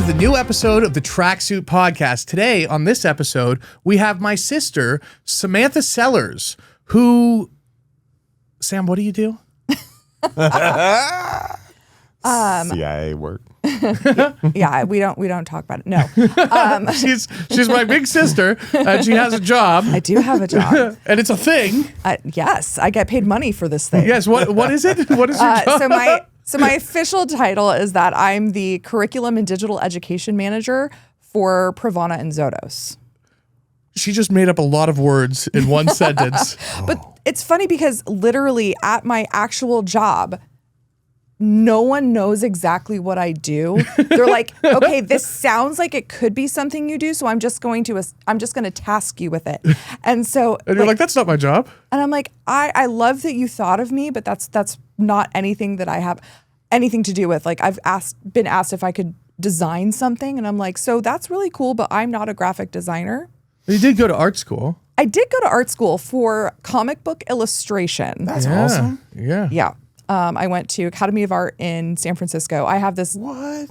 to the new episode of the Tracksuit podcast. Today, on this episode, we have my sister, Samantha Sellars, who... Sam, what do you do? CIA work. Yeah, we don't talk about it. No. She's my big sister, and she has a job. I do have a job. And it's a thing. Yes, I get paid money for this thing. Yes, what is it? What is your job? So my official title is that I'm the Curriculum and Digital Education Manager for Pravana and Zotos. She just made up a lot of words in one sentence. But it's funny because literally at my actual job, no one knows exactly what I do. They're like, okay, this sounds like it could be something you do, so I'm just going to task you with it. And so And you're like, that's not my job. And I'm like, I love that you thought of me, but that's not anything that I have anything to do with. Like I've been asked if I could design something, and I'm like, so that's really cool, but I'm not a graphic designer. You did go to art school. I did go to art school for comic book illustration. That's awesome. Yeah. Yeah. I went to Academy of Art in San Francisco. I have this,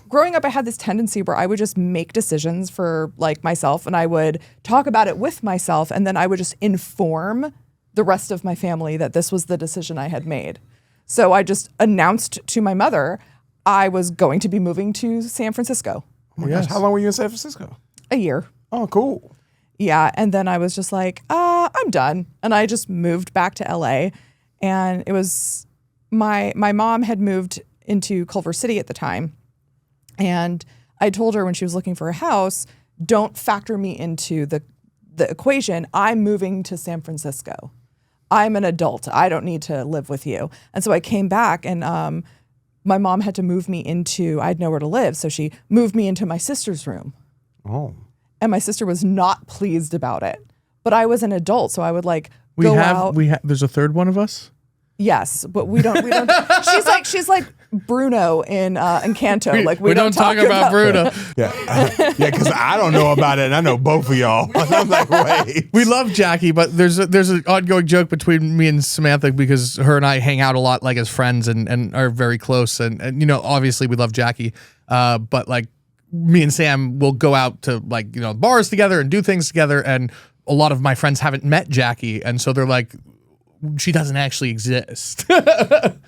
growing up, I had this tendency where I would just make decisions for like myself, and I would talk about it with myself, and then I would just inform the rest of my family that this was the decision I had made. So I just announced to my mother I was going to be moving to San Francisco. Oh my gosh, how long were you in San Francisco? A year. Oh, cool. Yeah, and then I was just like, I'm done. And I just moved back to LA, and it was... My mom had moved into Culver City at the time, and I told her when she was looking for a house, don't factor me into the equation. I'm moving to San Francisco. I'm an adult. I don't need to live with you. And so I came back, and my mom had to move me I had nowhere to live, so she moved me into my sister's room. Oh. And my sister was not pleased about it. But I was an adult, so I would go out. There's a third one of us? Yes, but we don't. She's like Bruno in Encanto. Like we don't talk about Bruno. Yeah, because I don't know about it, and I know both of y'all. I'm like, wait. We love Jackie, but there's an ongoing joke between me and Samantha because her and I hang out a lot, like as friends, and are very close. And you know, obviously we love Jackie, but like me and Sam will go out to like bars together and do things together, and a lot of my friends haven't met Jackie, and so they're like, she doesn't actually exist.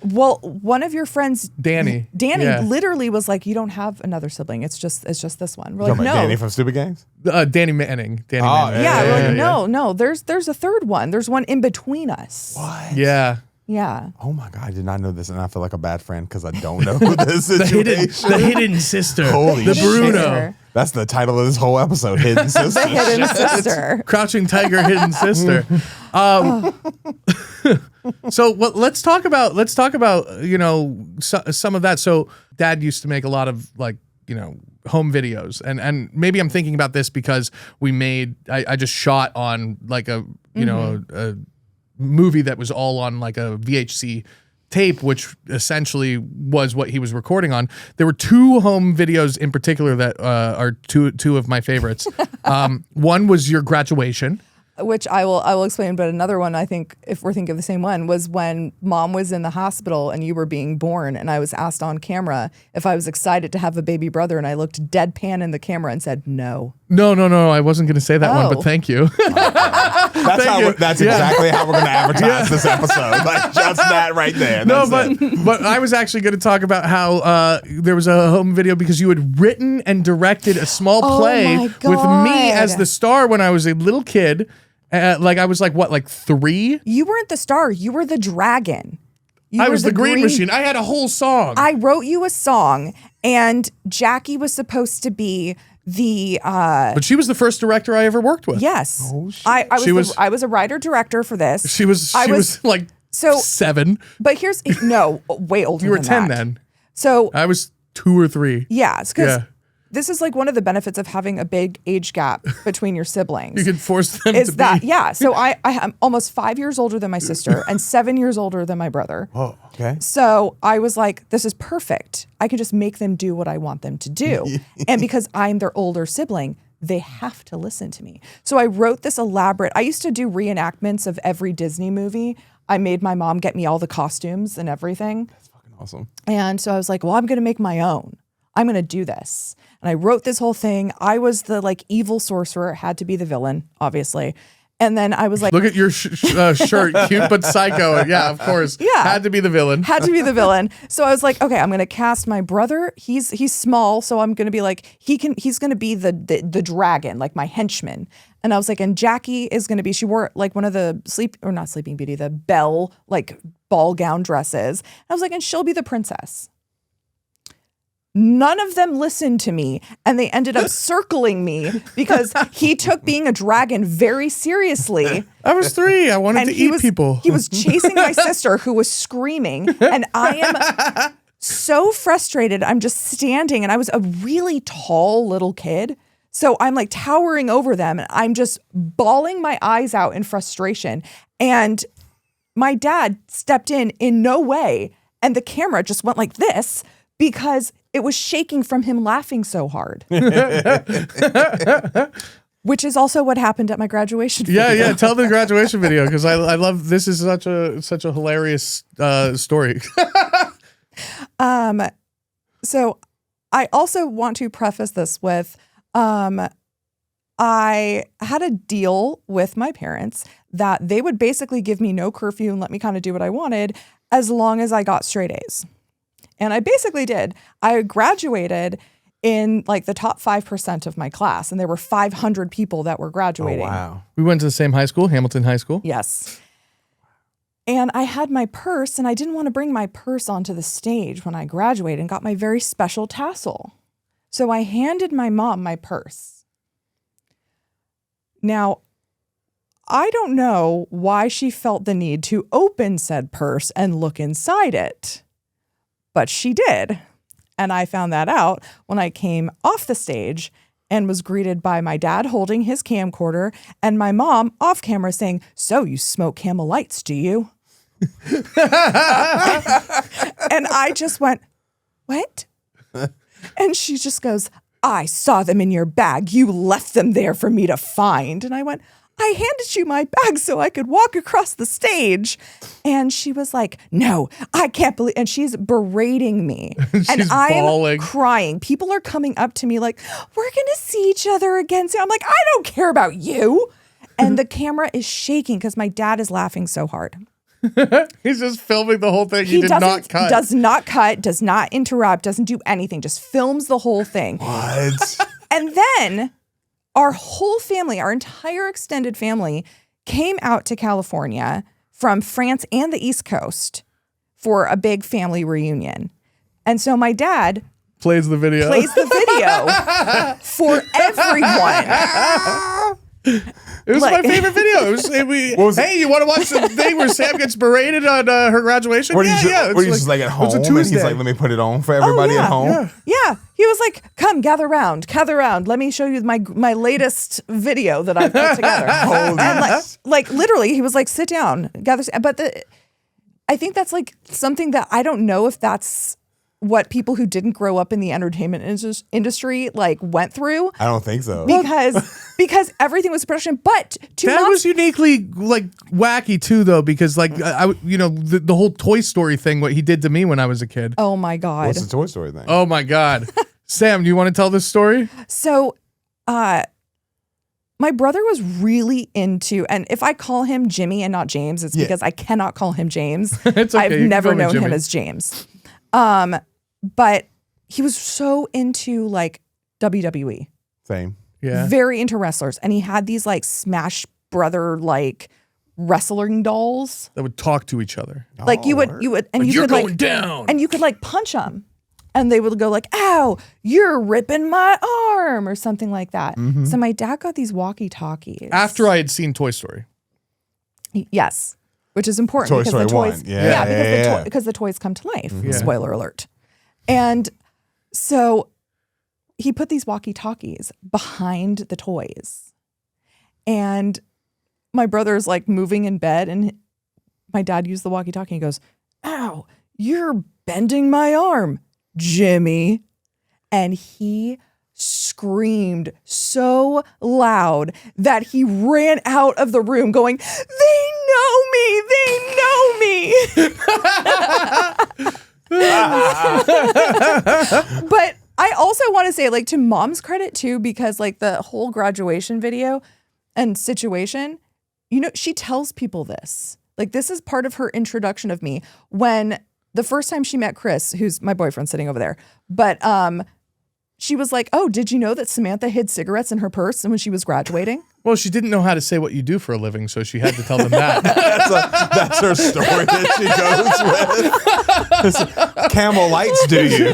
Well, one of your friends, Danny, literally was like, "You don't have another sibling. It's just this one." We're like, "No." Danny from Stupid Gangs? Danny Manning. No. There's a third one. There's one in between us. What? Yeah. Yeah. Oh my God, I did not know this, and I feel like a bad friend because I don't know this situation. the hidden sister. Holy the shit. Bruno. That's the title of this whole episode, Hidden Sister. The hidden sister. Crouching Tiger, Hidden Sister. So let's talk about some of that. So Dad used to make a lot of home videos, and maybe I'm thinking about this because I just shot on like a movie that was all on like a VHC tape, which essentially was what he was recording on. There were two home videos in particular that are two of my favorites. One was your graduation, which I will explain, but another one, I think, if we're thinking of the same one, was when Mom was in the hospital and you were being born, and I was asked on camera if I was excited to have a baby brother, and I looked deadpan in the camera and said no. No, I wasn't going to say that one, but thank you. That's exactly how we're going to advertise this episode. Like just that right there. But I was actually going to talk about how there was a home video because you had written and directed a small play with me as the star when I was a little kid. I was like 3? You weren't the star. You were the dragon. I was the green machine. I had a whole song. I wrote you a song, and Jackie was supposed to be the but she was the first director I ever worked with. Yes. Oh, shit. I was a writer director for this. She was like 7. But here's way older. You were than 10 that. then. So I was 2 or 3. Yeah, because this is like one of the benefits of having a big age gap between your siblings. You can force them is to that be. Yeah. So I am almost 5 years older than my sister and 7 years older than my brother. Oh, okay. So I was like, this is perfect. I can just make them do what I want them to do. And because I'm their older sibling, they have to listen to me. So I wrote this I used to do reenactments of every Disney movie. I made my mom get me all the costumes and everything. That's fucking awesome. And so I was like, well, I'm going to make my own. I'm going to do this. And I wrote this whole thing. I was the like evil sorcerer. It had to be the villain, obviously. And then I was like, look at your shirt, cute but psycho. Yeah, of course. Yeah. Had to be the villain. Had to be the villain. So I was like, okay, I'm going to cast my brother. He's small, so I'm going to be like, he's going to be the dragon, like my henchman. And I was like, and Jackie is going to be, she wore like one of the not Sleeping Beauty, the Belle, like ball gown dresses. I was like, and she'll be the princess. None of them listened to me, and they ended up circling me because he took being a dragon very seriously. I was 3. I wanted to eat people. He was chasing my sister who was screaming, and I am so frustrated. I'm just standing, and I was a really tall little kid. So I'm like towering over them, and I'm just bawling my eyes out in frustration. And my dad stepped in no way, and the camera just went like this because it was shaking from him laughing so hard. Which is also what happened at my graduation video. Yeah. Tell the graduation video because I love this. Is such a hilarious story. So I also want to preface this with I had a deal with my parents that they would basically give me no curfew and let me kind of do what I wanted as long as I got straight A's. And I basically did. I graduated in like the top 5% of my class, and there were 500 people that were graduating. Oh, wow. We went to the same high school, Hamilton High School. Yes. And I had my purse, and I didn't want to bring my purse onto the stage when I graduated and got my very special tassel. So I handed my mom my purse. Now, I don't know why she felt the need to open said purse and look inside it. But she did. And I found that out when I came off the stage and was greeted by my dad holding his camcorder and my mom off camera saying, "So you smoke Camel Lights, do you?" And I just went, "What?" And she just goes, "I saw them in your bag. You left them there for me to find." And I went, "I handed you my bag so I could walk across the stage." And she was like, "No, I can't believe," and she's berating me. And I'm bawling. crying. People are coming up to me like, "We're going to see each other again soon." I'm like, "I don't care about you." And the camera is shaking because my dad is laughing so hard. He's just filming the whole thing. He Does not cut. Does not cut, does not interrupt, doesn't do anything, just films the whole thing. What? And then our whole family, our entire extended family, came out to California from France and the East Coast for a big family reunion. And so my dad plays the video for everyone. It was my favorite video. Hey, you want to watch the thing where Sam gets berated on her graduation? Were you just like at home? It's a And Tuesday. he's like, "Let me put it on for everybody at home." Yeah. He was like, "Come, gather round. Let me show you my latest video that I've put together." And like literally, he was like, "Sit down, gather." But I think that's like something that I don't know if that's what people who didn't grow up in the entertainment industry like went through. I don't think so. Because everything was production, but that was uniquely like wacky too, though, because like the whole Toy Story thing, what he did to me when I was a kid. Oh my God! What's the Toy Story thing? Oh my God, Sam, do you want to tell this story? So, my brother was really into, and if I call him Jimmy and not James, it's because I cannot call him James. It's okay. I've never known him as James. But he was so into like WWE. Same. Yeah. Very into wrestlers. And he had these like Smash Brother like wrestling dolls that would talk to each other. like you would and you You're could going like down. and you could like punch them and they would go like, "Ow, you're ripping my arm," or something like that. So my dad got these walkie-talkies After I had seen Toy Story. Yes, which is important Toy because Story the toys, 1. because the toys come to life. Yeah. Spoiler alert. And so he put these walkie-talkies behind the toys, and my brother's like moving in bed, and my dad used the walkie-talkie and he goes, "Ow, you're bending my arm, Jimmy," and he screamed so loud that he ran out of the room going, "They know me! They know me!" But I also want to say, like, to Mom's credit too, because like the whole graduation video and situation, you know, she tells people this. Like, this is part of her introduction of me. When the first time she met Chris, who's my boyfriend sitting over there, but she was like, "Oh, did you know that Samantha hid cigarettes in her purse when she was graduating?" Well, she didn't know how to say what you do for a living, so she had to tell them that. That's her story that she goes with. Camel Lights, do you?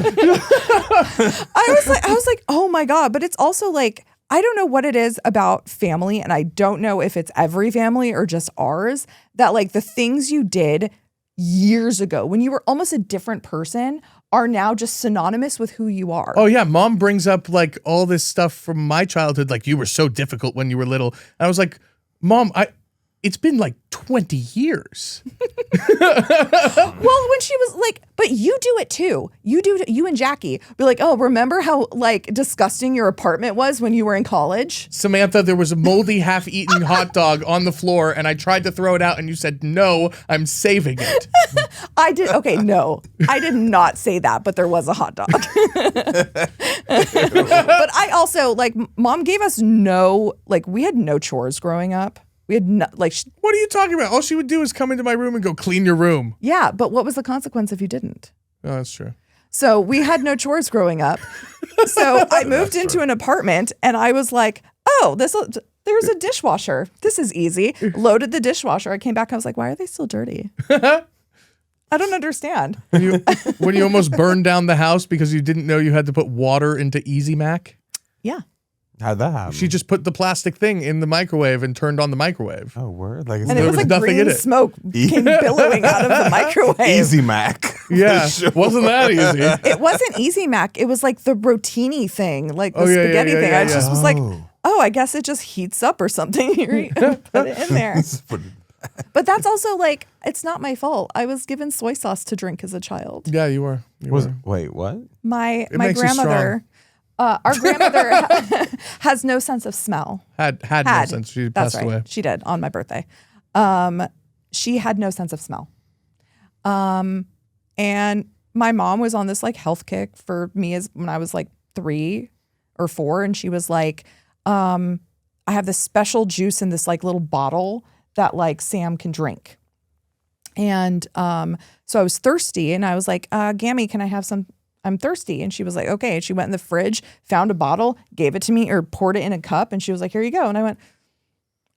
I was like, oh my God. But it's also like, I don't know what it is about family, and I don't know if it's every family or just ours, that like the things you did years ago when you were almost a different person are now just synonymous with who you are. Oh yeah, Mom brings up like all this stuff from my childhood, like you were so difficult when you were little. And I was like, Mom, it's been like 20 years. Well, when she was like, but you do it too. You and Jackie be like, oh, remember how like disgusting your apartment was when you were in college? Samantha, there was a moldy, half-eaten hot dog on the floor, and I tried to throw it out, and you said, no, I'm saving it. I did. Okay, no, I did not say that, but there was a hot dog. But I also, like, Mom gave us we had no chores growing up. We had what are you talking about? All she would do is come into my room and go, clean your room. Yeah, but what was the consequence if you didn't? Oh, that's true. So we had no chores growing up. So I moved into an apartment, and I was like, oh, there's a dishwasher. This is easy. Loaded the dishwasher. I came back. I was like, why are they still dirty? I don't understand. When you almost burned down the house because you didn't know you had to put water into Easy Mac? Yeah. How'd that happen? She just put the plastic thing in the microwave and turned on the microwave. Oh, word? Like, And it was like nothing in green it. smoke came billowing out of the microwave. Easy Mac. Yeah, Sure. wasn't that easy? It wasn't Easy Mac. It was like the rotini thing, like the Oh, yeah, spaghetti yeah, thing. yeah, I just yeah. was like, oh, I guess it just heats up or something. Here, put it in there. But that's also like, it's not my fault. I was given soy sauce to drink as a child. Yeah, you were. Wait, what? My makes you grandmother, our grandmother has no sense of smell. Had no sense. She That's passed right. away. She did on my birthday. She had no sense of smell. And my mom was on this like health kick for me when I was like 3 or 4. And she was like, I have this special juice in this like little bottle that like Sam can drink. And so I was thirsty, and I was like, Gammy, can I have some? I'm thirsty. And she was like, okay. And she went in the fridge, found a bottle, gave it to me, or poured it in a cup. And she was like, here you go. And I went,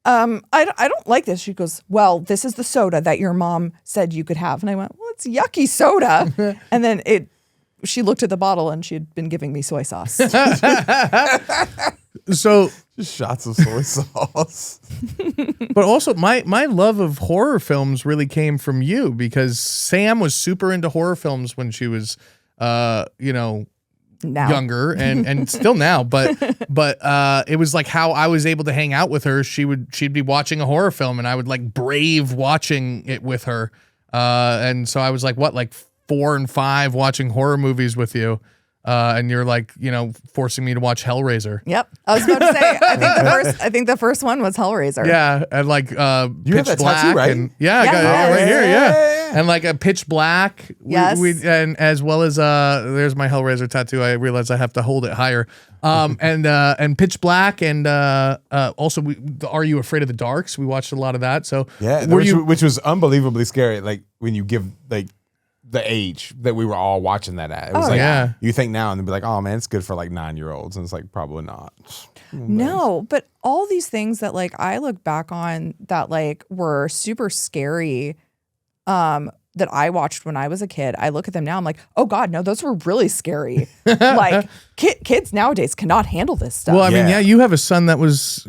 I don't like this. She goes, well, this is the soda that your mom said you could have. And I went, well, it's yucky soda. And then she looked at the bottle, and she had been giving me soy sauce. So, Just shots of soy sauce. but also my love of horror films really came from you, because Sam was super into horror films when she was, Now. younger and still now, but it was like how I was able to hang out with her. She'd be watching a horror film, and I would like brave watching it with her. And so I was like, like 4 and 5 watching horror movies with you. And you're like, forcing me to watch Hellraiser. Yep. I was about to say, I think the first one was Hellraiser. Yeah, and like You have Pitch that Black, tattoo, right? and I got Yeah. it right here, Yeah. and like a Pitch Black. Yes. And as well as there's my Hellraiser tattoo. I realize I have to hold it higher. And Pitch Black, and also Are You Afraid of the Dark? So we watched a lot of that. So Yeah, were which was unbelievably scary. Like when you give like the age that we were all watching that at. It was yeah. You think now and they'd be like, oh man, it's good for like 9-year-olds. And it's like, probably not. No, but all these things that like I look back on that like were super scary, that I watched when I was a kid, I look at them now, I'm like, oh God, no, those were really scary. Like kids nowadays cannot handle this stuff. Well, I mean, Yeah. you have a son that was,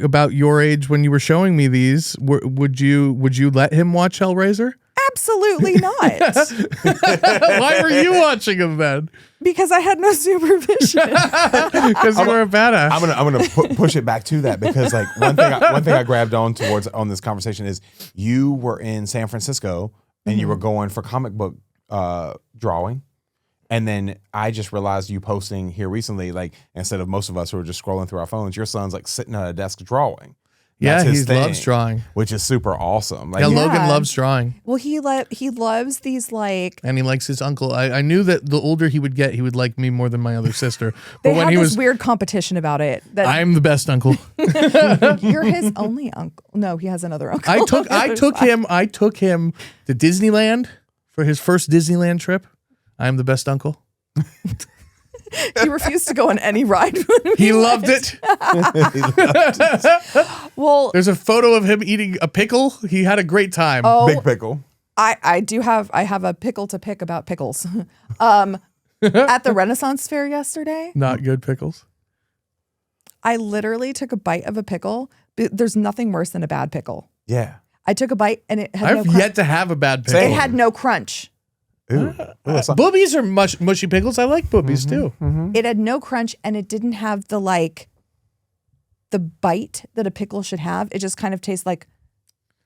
about your age when you were showing me these. Would you let him watch Hellraiser? Absolutely not. Why were you watching him then? Because I had no supervision. Because you were a badass. I'm gonna push it back to that, because like one thing I grabbed on this conversation is you were in San Francisco and you were going for comic book drawing. And then I just realized you posting here recently, like instead of most of us who are just scrolling through our phones, your son's like sitting at a desk drawing. Yeah, That's he his thing, loves drawing. which is super awesome. Like, Yeah, Yeah. Logan loves drawing. Well, he loves these like And he likes his uncle. I knew that the older he would get, he would like me more than my other sister. they But when had he this was, weird competition about it. That I'm the best uncle. you're his only uncle. No, he has another uncle. I took him to Disneyland for his first Disneyland trip. I'm the best uncle. He refused to go on any ride. He loved it. Well, There's a photo of him eating a pickle. He had a great time. Big pickle. I have a pickle to pick about pickles. At the Renaissance Fair yesterday, Not good pickles. I literally took a bite of a pickle. There's nothing worse than a bad pickle. Yeah. I took a bite and it had no I've crunch. yet to have a bad pickle. It had no crunch. Ooh. Boobies are mushy pickles. I like boobies too. It had no crunch and it didn't have the bite that a pickle should have. It just kind of tastes like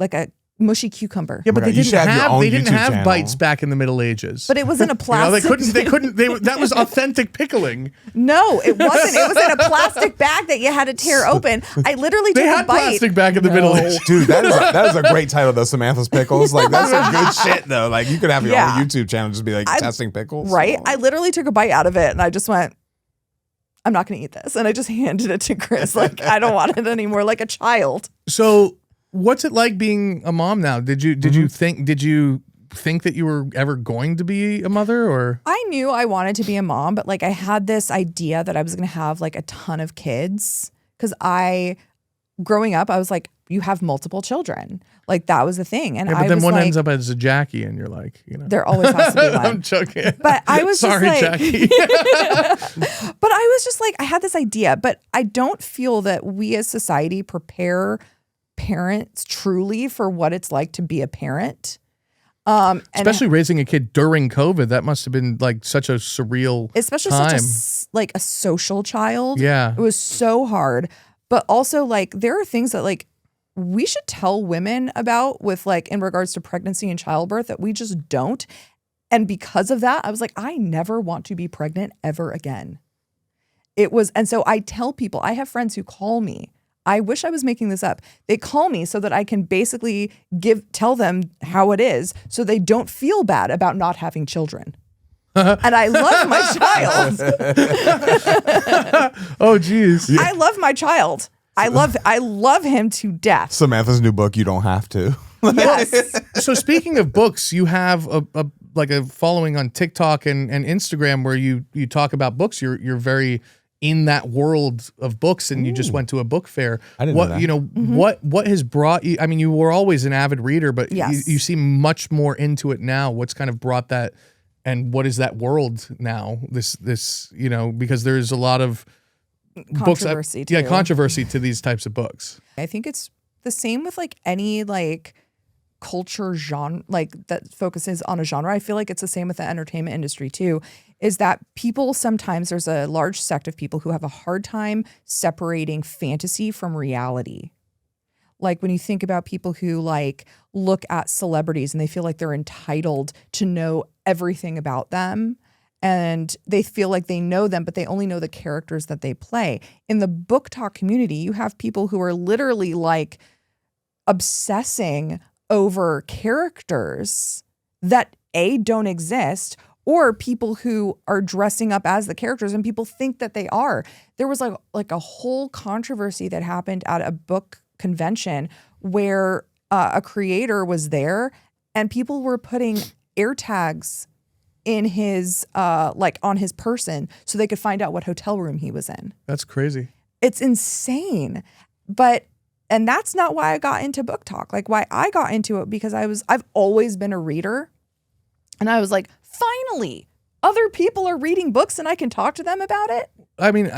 a mushy cucumber. Yeah, but God, they you should have your own didn't YouTube have channel. bites back in the Middle Ages. But it was in a plastic. That was authentic pickling. No, it wasn't. It was in a plastic bag that you had to tear open. I literally They took had a bite. plastic back in the Middle Ages. Dude, that is a great title though, Samantha's Pickles. Like that's some good shit though. Like you could have your Yeah. own YouTube channel, just be like testing pickles. Right? I literally took a bite out of it and I just went, I'm not going to eat this. And I just handed it to Chris. Like, I don't want it anymore, like a child. So, what's it like being a mom now? Did you think that you were ever going to be a mother, or? I knew I wanted to be a mom, but like I had this idea that I was going to have like a ton of kids. Because growing up, I was like, you have multiple children. Like that was the thing. And Yeah, but I then was one like, ends up as a Jackie, and you're like, there always has to be one. I'm joking. But I was sorry, just like, Jackie. but I was just like, I had this idea, but I don't feel that we as society prepare parents truly for what it's like to be a parent. And Especially raising a kid during COVID, that must have been like such a surreal especially time. like a social child. Yeah. It was so hard. But also like there are things that like we should tell women about with like in regards to pregnancy and childbirth that we just don't. And because of that, I was like, I never want to be pregnant ever again. And so I tell people, I have friends who call me. I wish I was making this up. They call me so that I can basically tell them how it is so they don't feel bad about not having children. And I love my child. Oh, geez. I love my child. I love him to death. Samantha's new book, You Don't Have to. Yes. So speaking of books, you have a following on TikTok and Instagram where you talk about books. You're very in that world of books, and you just went to a book fair. I didn't know that. You know, what has brought you? I mean, you were always an avid reader, but Yes. you seem much more into it now. What's kind of brought that, and what is that world now? This because there's a lot of Controversy too. controversy to these types of books. I think it's the same with like any like culture genre like that focuses on a genre. I feel like it's the same with the entertainment industry too, is that people sometimes there's a large sect of people who have a hard time separating fantasy from reality. Like when you think about people who like look at celebrities and they feel like they're entitled to know everything about them. And they feel like they know them, but they only know the characters that they play. In the BookTok community, you have people who are literally like obsessing over characters that don't exist, or people who are dressing up as the characters and people think that they are. There was like a whole controversy that happened at a book convention where a creator was there and people were putting air tags in his on his person so they could find out what hotel room he was in. That's crazy. It's insane. And that's not why I got into BookTok. Like why I got into it because I've always been a reader. And I was like, finally, other people are reading books and I can talk to them about it. I mean,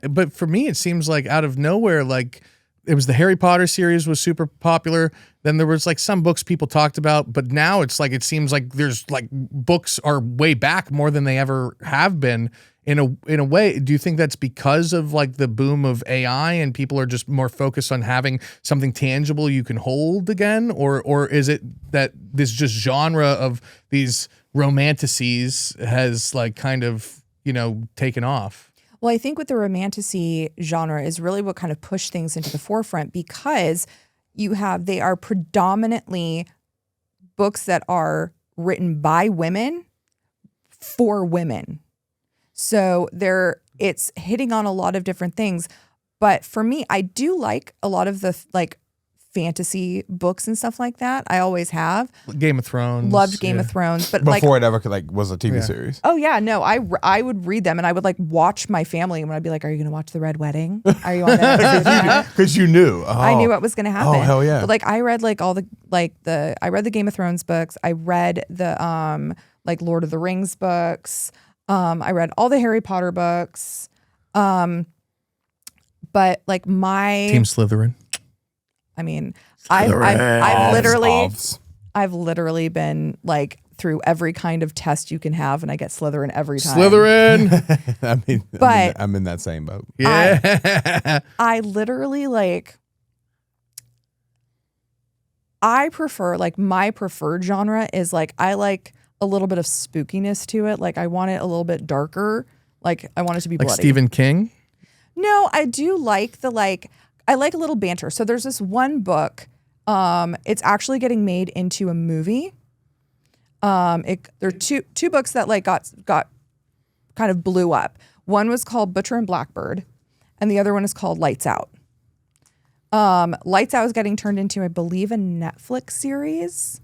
but for me, it seems like out of nowhere, like it was the Harry Potter series was super popular. Then there was like some books people talked about, but now it's like, it seems like there's like books are way back more than they ever have been in a way. Do you think that's because of like the boom of AI and people are just more focused on having something tangible you can hold again? Or is it that this just genre of these romantasies has like kind of, taken off? Well, I think with the Romantasy genre is really what kind of pushed things into the forefront because they are predominantly books that are written by women for women. So it's hitting on a lot of different things. But for me, I do like a lot of the fantasy books and stuff like that. I always have. Game of Thrones. Loved Game of Thrones. But Before it ever was a TV series. Oh yeah, no, I would read them and I would watch my family and I'd be like, are you going to watch The Red Wedding? Are you on that? Because you knew. Oh. I knew what was going to happen. Oh, hell yeah. But I read I read the Game of Thrones books. I read the Lord of the Rings books. I read all the Harry Potter books. But my Team Slytherin. I mean, I've literally been through every kind of test you can have, and I get Slytherin every time. Slytherin. But I'm in that same boat. Yeah. I literally I prefer my preferred genre is I like a little bit of spookiness to it. I want it a little bit darker. I want it to be bloody. Like Stephen King? No, I do like I like a little banter. So there's this one book. It's actually getting made into a movie. There are two books that got kind of blew up. One was called Butcher and Blackbird, and the other one is called Lights Out. Lights Out is getting turned into, I believe, a Netflix series.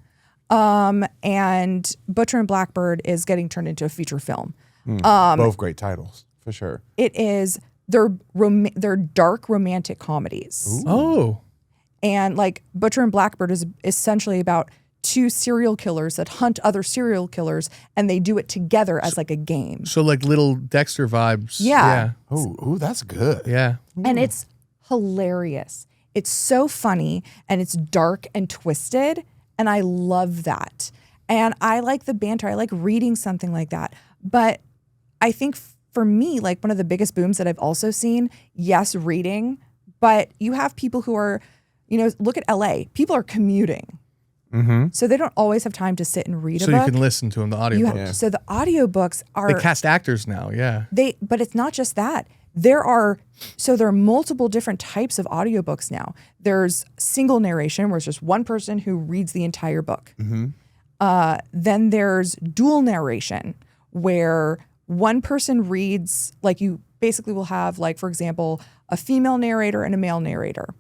And Butcher and Blackbird is getting turned into a feature film. Both great titles, for sure. It is. They're dark romantic comedies. Ooh. Oh. And Butcher and Blackbird is essentially about two serial killers that hunt other serial killers and they do it together as a game. So little Dexter vibes. Yeah. Ooh, that's good. Yeah. And it's hilarious. It's so funny and it's dark and twisted. And I love that. And I like the banter. I like reading something like that. But I think for me, one of the biggest booms that I've also seen, yes, reading, but you have people who are, look at LA. People are commuting. Mm-hmm. So they don't always have time to sit and read a So book. you can listen to them, the audiobooks. So the audiobooks are... They cast actors now, yeah. But it's not just that. There are multiple different types of audiobooks now. There's single narration, where it's just one person who reads the entire book. Mm-hmm. Then there's dual narration, where one person reads, you basically will have, for example, a female narrator and a male narrator.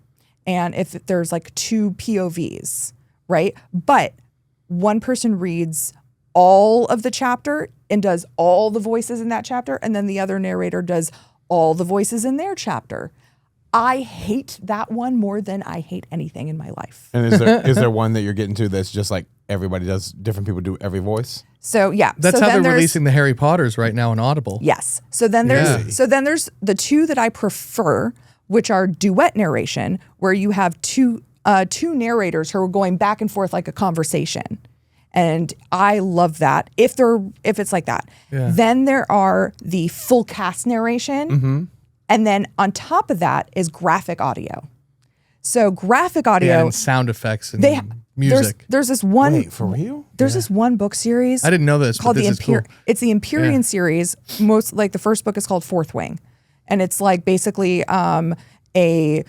And if there's two POVs, right? But one person reads all of the chapter and does all the voices in that chapter, and then the other narrator does all the voices in their chapter. I hate that one more than I hate anything in my life. And is there one that you're getting to that's just everybody does, different people do every voice? So yeah, that's how they're releasing the Harry Potters right now on Audible. Yes. So then there's the two that I prefer, which are duet narration, where you have two narrators who are going back and forth like a conversation, and I love that. If it's like that, then there are the full cast narration, and then on top of that is graphic audio. So graphic audio and sound effects and music. There's this one. Wait, for real? There's this one book series. I didn't know this. Called but this is cool. It's the Empyrean series. Most the first book is called Fourth Wing, and it's basically it's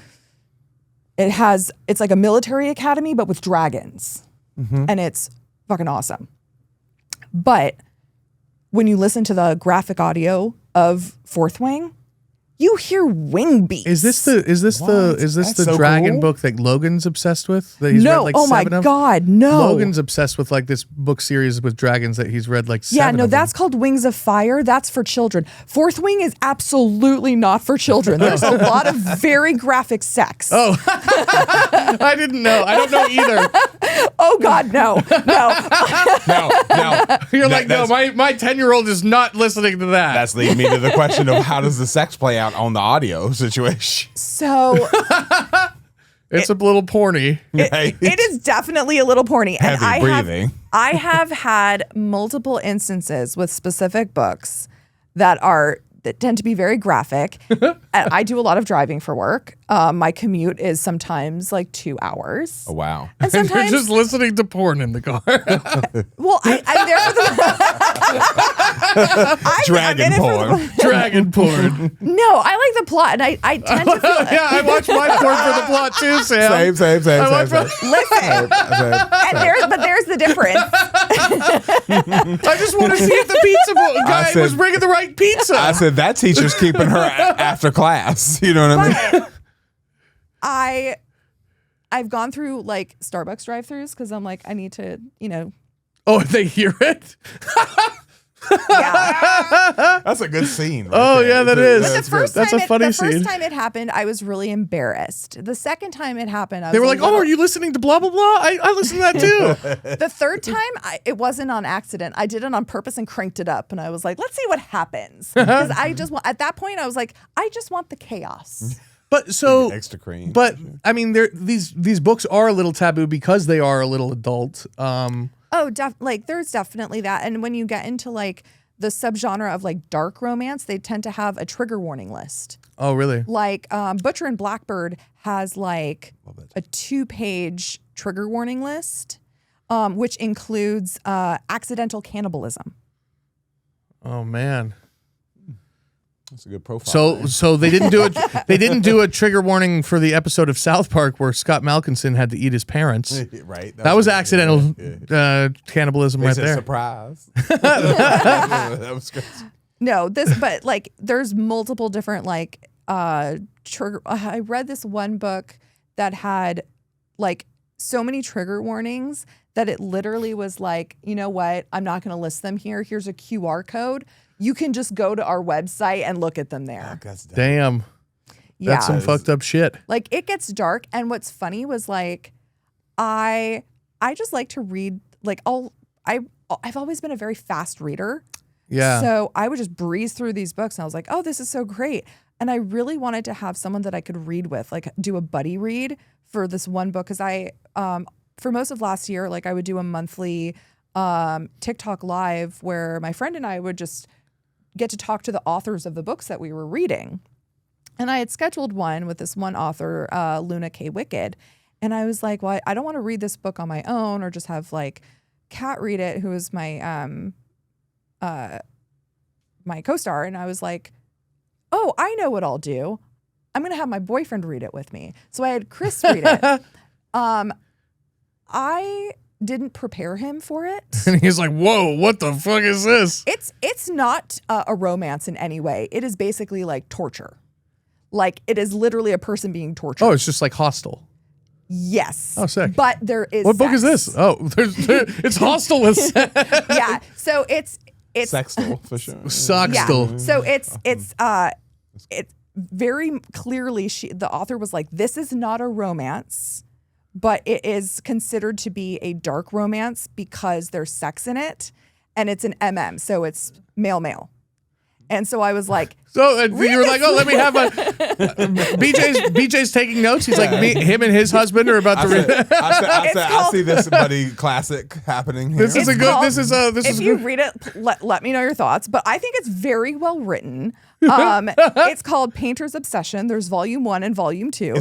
like a military academy but with dragons, and it's fucking awesome. But when you listen to the graphic audio of Fourth Wing, you hear wing beats. Is this the so dragon cool. book that Logan's obsessed with? That he's No, read oh my 7 of? God, no. Logan's obsessed with this book series with dragons that he's read 7 Yeah, no, of that's them. called Wings of Fire. That's for children. Fourth Wing is absolutely not for children. There's a lot of very graphic sex. Oh, I didn't know. I don't know either. Oh God, no. No. You're no, my 10-year-old is not listening to that. That's leading me to the question of how does the sex play out on the audio situation? So it's a little porny. it is definitely a little porny. And Heavy breathing. I have had multiple instances with specific books that are that tend to be very graphic. And I do a lot of driving for work. My commute is sometimes like 2 hours. Oh, wow. And You're sometimes, just listening to porn in the car. well, I'm there for the Dragon porn. Dragon porn. No, I like the plot, and I tend to feel. Yeah, I watch my porn for the plot too, Sam. Same. Listen, and there's the difference. I just want to see if the pizza guy was bringing the right pizza. I said that teacher's keeping her after class. You know what I mean? But I've gone through like Starbucks drive-thrus because I'm like, I need to, Oh, they hear it? Yeah. That's a good scene. Right Oh, there. yeah, that is. But That's a funny the scene. first time it happened, I was really embarrassed. The second time it happened, I was They were like, little- "Oh, are you listening to blah blah blah?" I listened to that too. The third time, it wasn't on accident. I did it on purpose and cranked it up, and I was like, "Let's see what happens." Because I just at that point, I was like, "I just want the chaos." But so, Extra cream. but I mean, these books are a little taboo because they are a little adult. Oh, there's definitely that. And when you get into like the subgenre of like dark romance, they tend to have a trigger warning list. Oh, really? Like Butcher and Blackbird has like a 2-page trigger warning list, which includes accidental cannibalism. Oh man. That's a good profile. So they didn't do it. They didn't do a trigger warning for the episode of South Park where Scott Malkinson had to eat his parents. Right. That was accidental cannibalism right there. Surprise. That was crazy. No, but like there's multiple different like trigger. I read this one book that had like so many trigger warnings that it literally was like, you know what? I'm not going to list them here. Here's a QR code. You can just go to our website and look at them there. Damn. Yeah. That's some fucked up shit. Like it gets dark, and what's funny was like I just like to read like I've always been a very fast reader. Yeah. So I would just breeze through these books and I was like, "Oh, this is so great." And I really wanted to have someone that I could read with, like do a buddy read for this one book, cuz I for most of last year like I would do a monthly TikTok live where my friend and I would just get to talk to the authors of the books that we were reading. And I had scheduled one with this one author, Luna K. Wicked. And I was like, well, I don't want to read this book on my own or just have like Kat read it, who is my my co-star. And I was like, oh, I know what I'll do. I'm going to have my boyfriend read it with me. So I had Chris read it. I didn't prepare him for it. And he's like, "Whoa, what the fuck is this?" It's not a romance in any way. It is basically like torture. Like it is literally a person being tortured. Oh, it's just like Hostel. Yes. Oh, sick. But there is What book is sex. this? Oh, it's Hostel with sex. Yeah. So it's Sextal for sure. Soxtel. Yeah. So it's very clearly the author was like, this is not a romance, but it is considered to be a dark romance because there's sex in it, and it's an MM, so it's male. And so I was like, So you were like, "Oh, let me have a." BJ's taking notes. He's like, him and his husband are about to read. I see this buddy classic happening here. This is a good. This is if you good. read it, let me know your thoughts. But I think it's very well written. It's called Painter's Obsession. There's volume 1 and volume 2.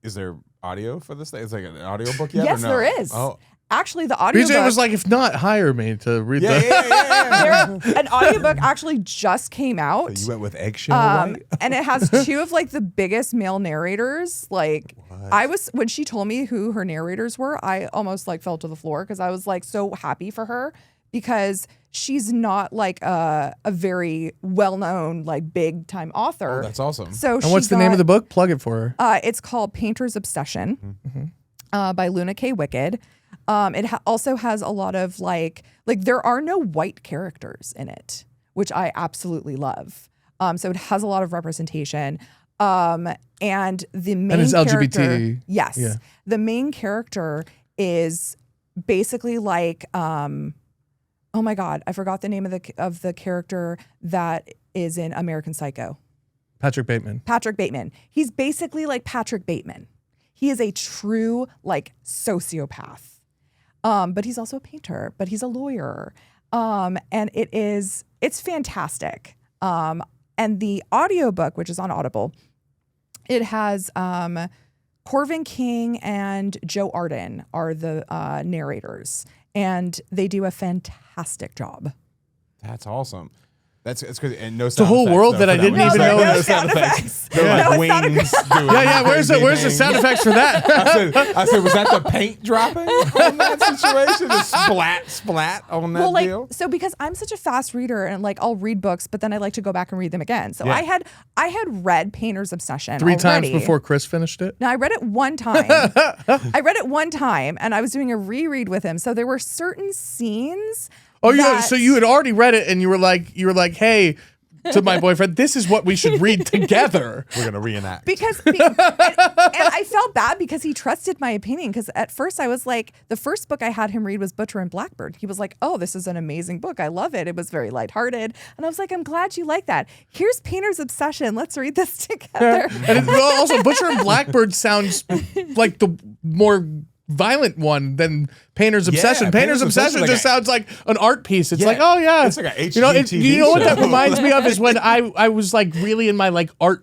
Is there audio for this thing? Is it like an audio book yet? Yes, or no? there is. Oh. Actually, the audiobook. BJ was like, "If not, hire me to read Yeah. an audiobook actually just came out. So you went with eggshell, right? And it has 2 of like the biggest male narrators. Like when she told me who her narrators were, I almost like fell to the floor because I was like so happy for her because she's not like a very well-known like big time author. Oh, that's awesome. So And what's the name of the book? Plug it for her. It's called Painter's Obsession by Luna K. Wicked. It also has a lot of like there are no white characters in it, which I absolutely love. So it has a lot of representation. And the main And it's character, LGBT. Yes. Yeah. The main character is basically like, oh my God, I forgot the name of the character that is in American Psycho. Patrick Bateman. Patrick Bateman. He's basically like Patrick Bateman. He is a true like sociopath. But he's also a painter, but he's a lawyer. And it's fantastic. And the audiobook, which is on Audible, it has Corvin King and Joe Arden are the narrators, and they do a fantastic job. That's awesome. That's good. And no the whole world that I didn't even know. No sound effects. They're like wings. Yeah. Where's the sound effects for that? I said, was that the paint dropping in that situation? The splat on that deal? So because I'm such a fast reader and like I'll read books, but then I like to go back and read them again. So I had read Painter's Obsession 3 already. times before Chris finished it. No, I read it one time. And I was doing a reread with him. So there were certain scenes. So you had already read it, and you were like, hey, to my boyfriend, this is what we should read together. We're gonna reenact and I felt bad because he trusted my opinion. Because at first I was like, the first book I had him read was Butcher and Blackbird. He was like, "Oh, this is an amazing book. I love it. It was very lighthearted." And I was like, "I'm glad you like that. Here's Painter's Obsession. Let's read this together." And also, Butcher and Blackbird sounds like the more violent one than Painter's Obsession. Painter's Obsession just sounds like an art piece. It's like, oh yeah, it's like a HGTV you know what that show. reminds me of is when I was like really in my art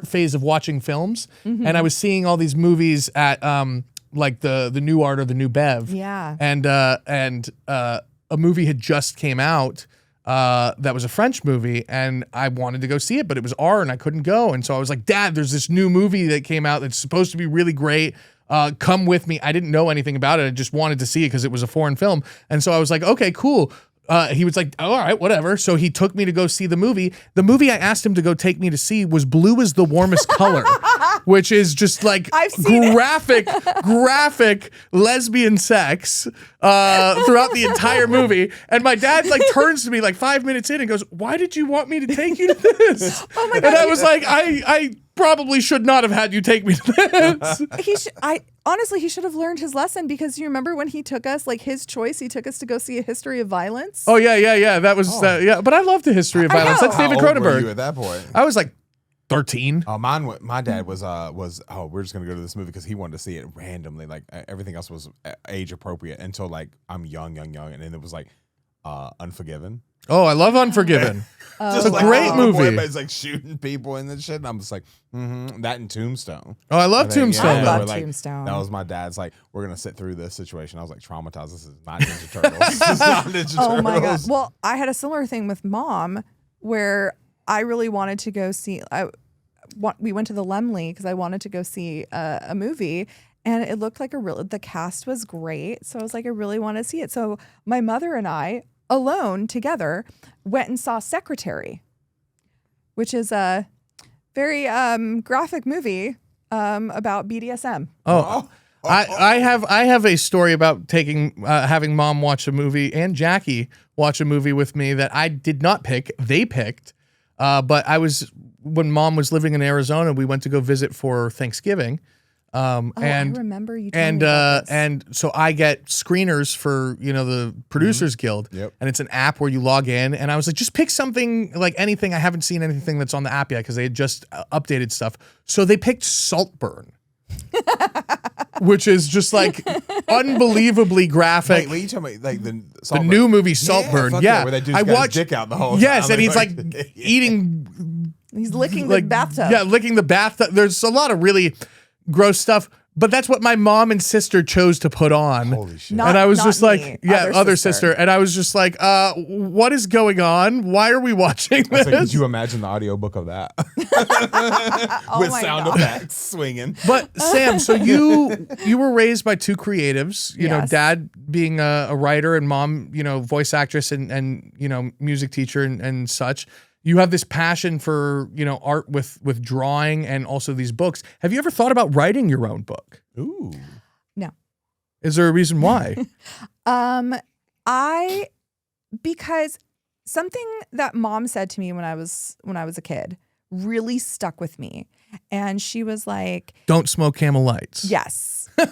phase of watching films, and I was seeing all these movies at like the New Art or the New Bev. Yeah. And a movie had just came out that was a French movie, and I wanted to go see it, but it was R and I couldn't go. And so I was like, Dad, there's this new movie that came out that's supposed to be really great. Come with me. I didn't know anything about it. I just wanted to see it because it was a foreign film. And so I was like, okay, cool. He was like, all right, whatever. So he took me to go see the movie. The movie I asked him to go take me to see was Blue is the Warmest Color, which is just like graphic lesbian sex throughout the entire movie. And my dad like turns to me like 5 minutes in and goes, "Why did you want me to take you to this?" Oh my God. And I was like, I probably should not have had you take me to this. Honestly, he should have learned his lesson, because you remember when he took us, like his choice, he took us to go see A History of Violence. Oh yeah. That was but I loved The History of Violence. That's David How old were Cronenberg. you at that point? I was like 13. My dad was we're just gonna go to this movie because he wanted to see it randomly. Like everything else was age appropriate until like I'm young, and then it was like Unforgiven. Oh, I love Unforgiven. It's a great movie. Everybody's like shooting people and shit, and I'm just like, that and Tombstone. Oh, I love Tombstone. I love like, Tombstone. That was my dad's like, we're gonna sit through this situation. I was like traumatized. This is not Ninja Turtles. This is not Ninja Turtles. Oh my God. Well, I had a similar thing with Mom where I really wanted to go see. We went to the Lemley because I wanted to go see a movie. And it looked like the cast was great. So I was like, I really want to see it. So my mother and I, alone together, went and saw Secretary, which is a very graphic movie about BDSM. I have a story about having Mom watch a movie and Jackie watch a movie with me that I did not pick. They picked, but when Mom was living in Arizona, we went to go visit for Thanksgiving. I remember you telling me about this. And so I get screeners for the Producers Guild, and it's an app where you log in. And I was like, just pick something, like anything. I haven't seen anything that's on the app yet because they had just updated stuff. So they picked Saltburn, which is just like unbelievably graphic. Wait, you talking about like the new movie Saltburn? Yeah, where that dude's got his dick out the whole time. Yes, and he's like eating. He's licking the bathtub. Yeah, licking the bathtub. There's a lot of really gross stuff, but that's what my mom and sister chose to put on. Holy shit. And I was just like, me, other sister. And I was just like, what is going on? Why are we watching this? Like, could you imagine the audiobook of that? With sound effects swinging. But Sam, so you were raised by two creatives, you know, dad being a writer and mom, voice actress and music teacher and such. You have this passion for, art with drawing and also these books. Have you ever thought about writing your own book? Ooh. No. Is there a reason why? Because something that Mom said to me when I was a kid really stuck with me. And she was like, "Don't smoke Camel Lights." Yes. No,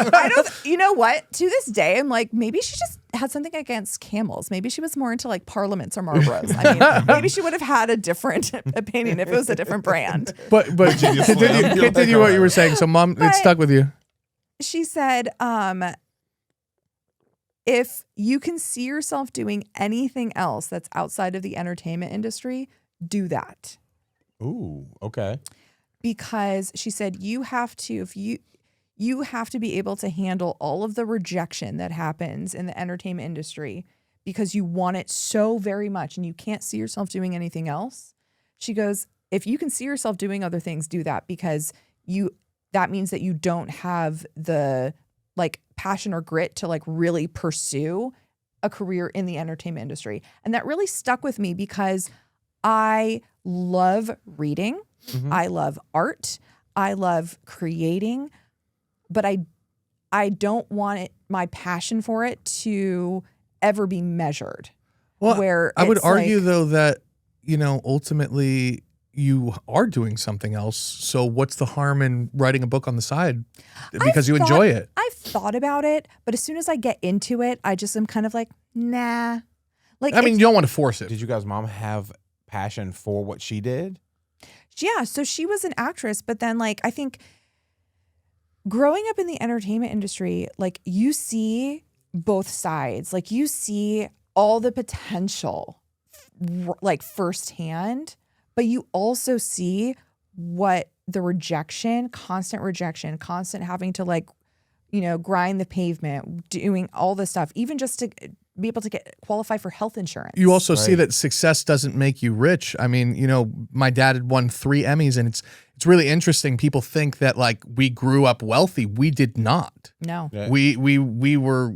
I don't. You know what? To this day, I'm like, maybe she just had something against camels. Maybe she was more into like Parliaments or Marlboros. I mean, maybe she would have had a different opinion if it was a different brand. But continue what you were saying. So Mom, it stuck with you. She said, if you can see yourself doing anything else that's outside of the entertainment industry, do that. Ooh, okay. Because she said you have to be able to handle all of the rejection that happens in the entertainment industry because you want it so very much and you can't see yourself doing anything else. She goes, if you can see yourself doing other things, do that, because that means that you don't have the like passion or grit to like really pursue a career in the entertainment industry. And that really stuck with me because I love reading. I love art. I love creating, but I don't want my passion for it to ever be measured. Well, where I would it's argue like, though that, ultimately you are doing something else. So what's the harm in writing a book on the side because you enjoy it? I've thought about it, but as soon as I get into it, I just am kind of like, nah. Like, I mean, you don't want to force it. Did you guys' mom have passion for what she did? yeah, so she was an actress, but then like I think growing up in the entertainment industry, like you see both sides. Like you see all the potential like firsthand, but you also see what the constant rejection, constant having to like, grind the pavement, doing all this stuff, even just to be able to qualify for health insurance. You also see that success doesn't make you rich. I mean, my dad had won 3 Emmys, and it's really interesting. People think that like we grew up wealthy. We did not. No. Yeah. We were,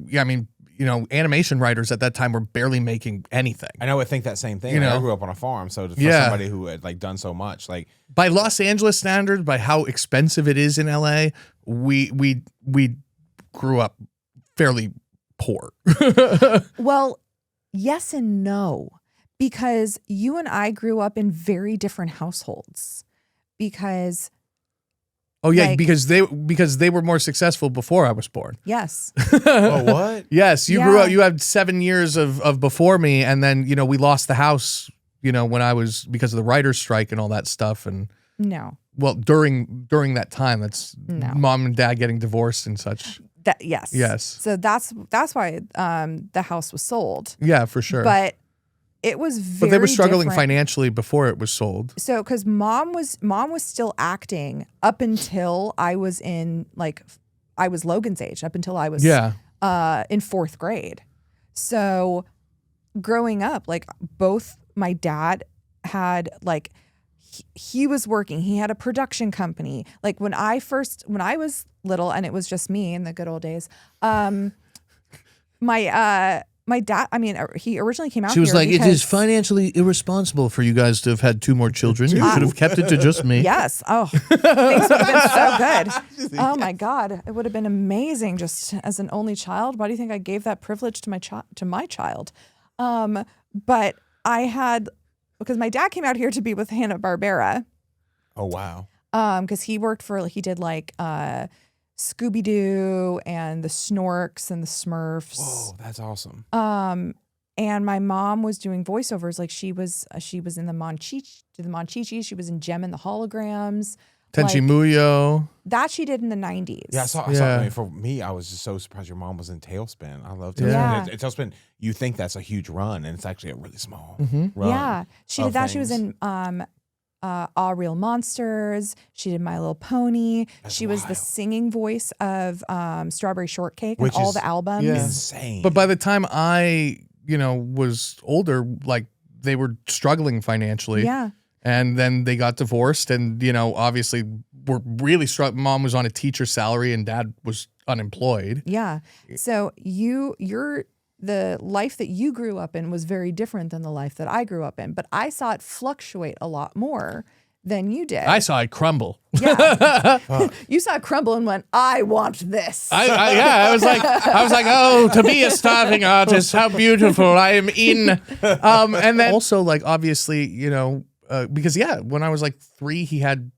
animation writers at that time were barely making anything. I know I think that same thing. I grew up on a farm, so for somebody who had like done so much, like by Los Angeles standards, by how expensive it is in LA, we grew up fairly poor. Well, yes and no, because you and I grew up in very different households. Because oh yeah, like, because they were more successful before I was born. yes. oh what? Yes, you grew up. You had 7 years of before me, and then we lost the house. When I was because of the writer's strike and all that stuff, and No. well during that time, that's No. mom and dad getting divorced and such. Yes. Yes. So that's why the house was sold. Yeah, for sure. But it was very But they were struggling different. financially before it was sold. So because mom was still acting up until I was I was Logan's age, up until I was in 4th grade. So growing up, like both my dad had like he was working. He had a production company. Like when I was little and it was just me in the good old days, my dad, I mean, he originally came out She was here like, it because- is financially irresponsible for you guys to have had 2 more children. You should have kept it to just me. Yes. Oh, things would have been so good. Oh my God. It would have been amazing just as an only child. Why do you think I gave that privilege to my child? But I had, because my dad came out here to be with Hanna-Barbera. Oh wow. Because he did like Scooby-Doo and the Snorks and the Smurfs. Whoa, that's awesome. And my mom was doing voiceovers. Like she was in the Monchichi. She was in Gem and the Holograms. Tenchi Muyo. That she did in the 90s. Yeah, I saw. I mean, for me, I was just so surprised your mom was in Tailspin. I love Tailspin. Yeah. Tailspin, you think that's a huge run, and it's actually a really small run. Yeah. She did that. She was things. in All Real Monsters. She did My Little Pony. That's she was the wild. singing voice of Strawberry Shortcake Which and all is the albums. Yeah. insane. But by the time I, was older, like they were struggling financially. Yeah. And then they got divorced and, obviously were really struggling. Mom was on a teacher's salary and dad was unemployed. Yeah. So the life that you grew up in was very different than the life that I grew up in, but I saw it fluctuate a lot more than you did. I saw it crumble. Yeah. You saw it crumble and went, I want this. I was like, oh, to be a starving artist, how beautiful I am in. And then also like, obviously, because when I was like 3, he had,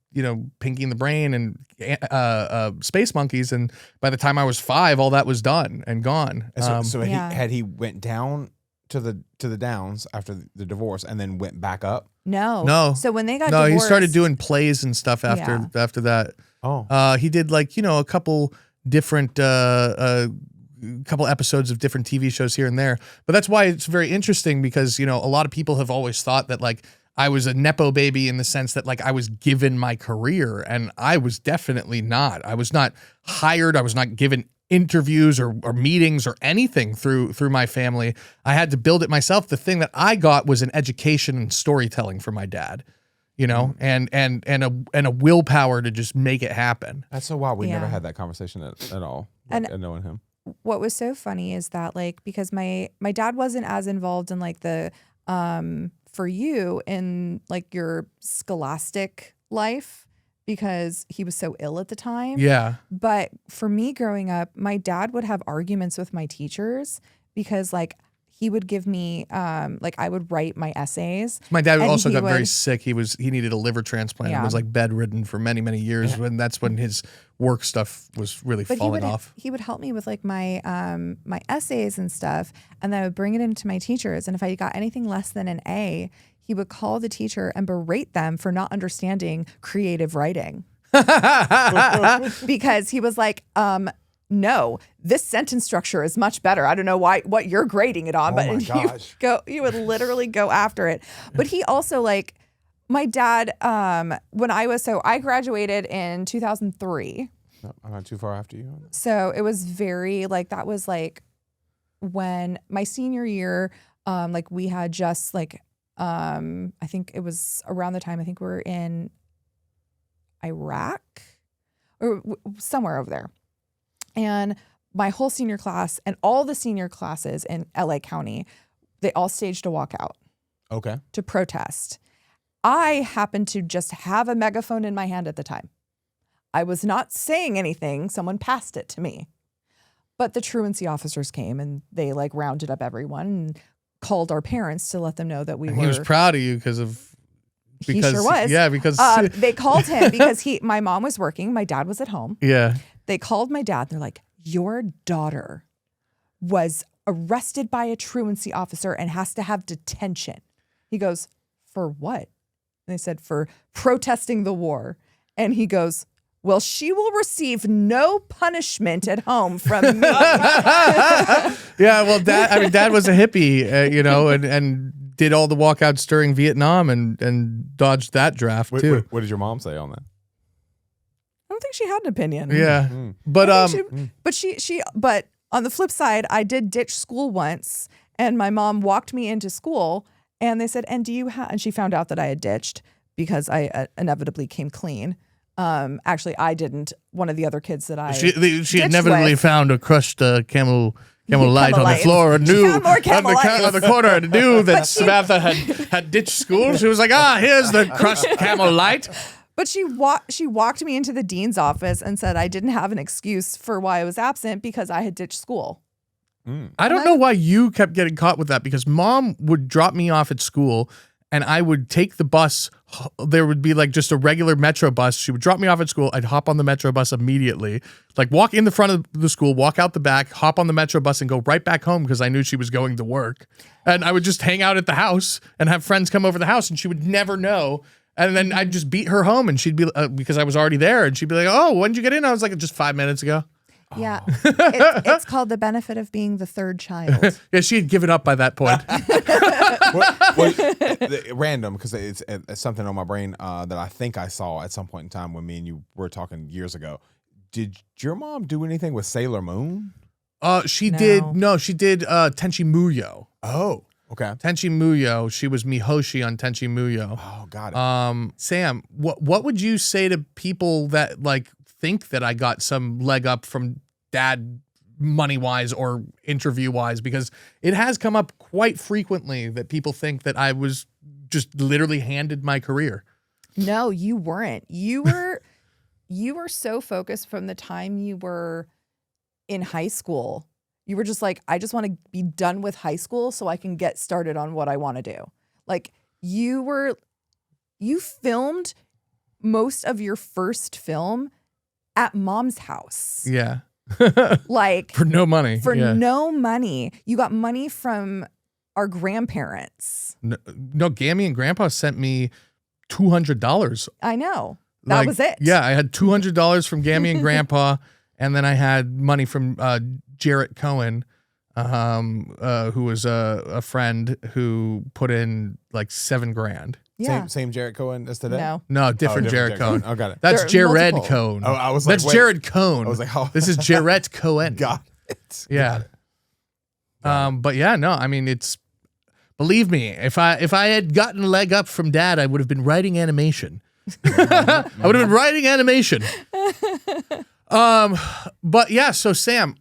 Pinky and the Brain and Space Monkeys. And by the time I was 5, all that was done and gone. So Yeah. he went down to the downs after the divorce and then went back up. No. So when they got No, divorced, he started doing plays and stuff after that. Oh, He did like, a couple different couple episodes of different TV shows here and there. But that's why it's very interesting because, you know, a lot of people have always thought that like I was a Nepo baby in the sense that like I was given my career, and I was definitely not. I was not hired. I was not given interviews or meetings or anything through my family. I had to build it myself. The thing that I got was an education and storytelling from my dad, you know, and a willpower to just make it happen. That's so wild. We never had that conversation at all. And knowing him. What was so funny is that like, because my dad wasn't as involved in like the, for you in like your scholastic life, because he was so ill at the time. Yeah. But for me growing up, my dad would have arguments with my teachers because like he would give me like I would write my essays. My dad also got very sick. He needed a liver transplant. And was like bedridden for many, many years. And that's when his work stuff was really falling off. He would help me with like my my essays and stuff, and then I would bring it into my teachers. And if I got anything less than an A, he would call the teacher and berate them for not understanding creative writing. Because he was like, no, this sentence structure is much better. I don't know what you're grading it on, but you would literally go after it. But he also like my dad, I graduated in 2003. No, I'm not too far after you. So it was very like, that was like when my senior year, like we had just like, I think it was around the time, I think we were in Iraq or somewhere over there. And my whole senior class and all the senior classes in LA County, they all staged a walkout. Okay. To protest. I happened to just have a megaphone in my hand at the time. I was not saying anything. Someone passed it to me. But the truancy officers came and they like rounded up everyone and called our parents to let them know that we were. He was proud of you because he sure was. Yeah, because they called him because my mom was working. My dad was at home. Yeah. They called my dad. They're like, your daughter was arrested by a truancy officer and has to have detention. He goes, for what? And they said, for protesting the war. And he goes, well, she will receive no punishment at home from me. Yeah, well, Dad was a hippie, you know, and did all the walkouts during Vietnam and dodged that draft too. What did your mom say on that? I don't think she had an opinion. Yeah, but but on the flip side, I did ditch school once, and my mom walked me into school, and they said, "And do you have?" And she found out that I had ditched because I inevitably came clean. Actually, I didn't. One of the other kids that she inevitably found a crushed Camel Light on the floor and knew on the corner and knew that Samantha had ditched school. She was like, here's the crushed Camel Light. But she walked me into the dean's office and said I didn't have an excuse for why I was absent because I had ditched school. I don't know why you kept getting caught with that, because Mom would drop me off at school and I would take the bus. There would be like just a regular metro bus. She would drop me off at school. I'd hop on the metro bus immediately, like walk in the front of the school, walk out the back, hop on the metro bus and go right back home because I knew she was going to work. And I would just hang out at the house and have friends come over the house and she would never know. And then I'd just beat her home and she'd be, because I was already there, and she'd be like, oh, when did you get in? I was like, just 5 minutes ago. Yeah. It's called the benefit of being the third child. Yeah, she had given up by that point. Random, because it's something on my brain that I think I saw at some point in time when me and you were talking years ago. Did your mom do anything with Sailor Moon? She did Tenchi Muyo. Oh, okay. Tenchi Muyo. She was Mihoshi on Tenchi Muyo. Oh, got it. Sam, what would you say to people that like think that I got some leg up from Dad money-wise or interview-wise? Because it has come up quite frequently that people think that I was just literally handed my career. No, you weren't. You were so focused from the time you were in high school. You were just like, I just want to be done with high school so I can get started on what I want to do. Like you filmed most of your first film at Mom's house. Yeah. Like for no money. No money. You got money from our grandparents. No, Gammy and Grandpa sent me $200. I know. That was it. Yeah, I had $200 from Gammy and Grandpa, and then I had money from Jarrett Cohen, who was a friend who put in like $7,000. Yeah. Same Jarrett Cohen as today? No, different Jarrett Cohen. Oh, got it. That's There are Jared multiple. Cohen. Oh, I was like, that's wait. Jared Cohen. I was like, oh. This is Jarrett Cohen. Got it. Yeah. But yeah, no, I mean, it's, believe me, if I had gotten a leg up from Dad, I would have been writing animation. I would have been writing animation. But yeah, so Sam,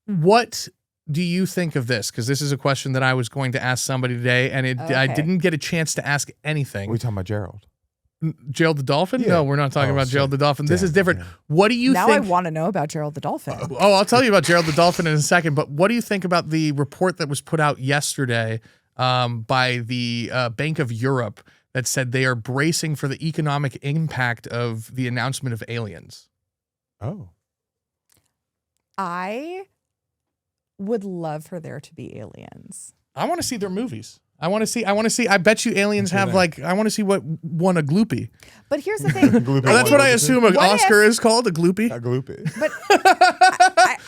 what do you think of this? Because this is a question that I was going to ask somebody today, and I didn't get a chance to ask anything. Are we talking about Gerald? Gerald the Dolphin? Yeah. No, we're not talking about shit. Gerald the Dolphin. This Damn, is different. yeah. What do you Now think? I want to know about Gerald the Dolphin. Oh, I'll tell you about Gerald the Dolphin in a second, but what do you think about the report that was put out yesterday by the Bank of Europe that said they are bracing for the economic impact of the announcement of aliens? Oh. I would love for there to be aliens. I want to see their movies. I want to see. I bet you aliens have like. I want to see what won a gloopy. But here's the thing. That's what I assume an What Oscar is called, a gloopy. A gloopy. But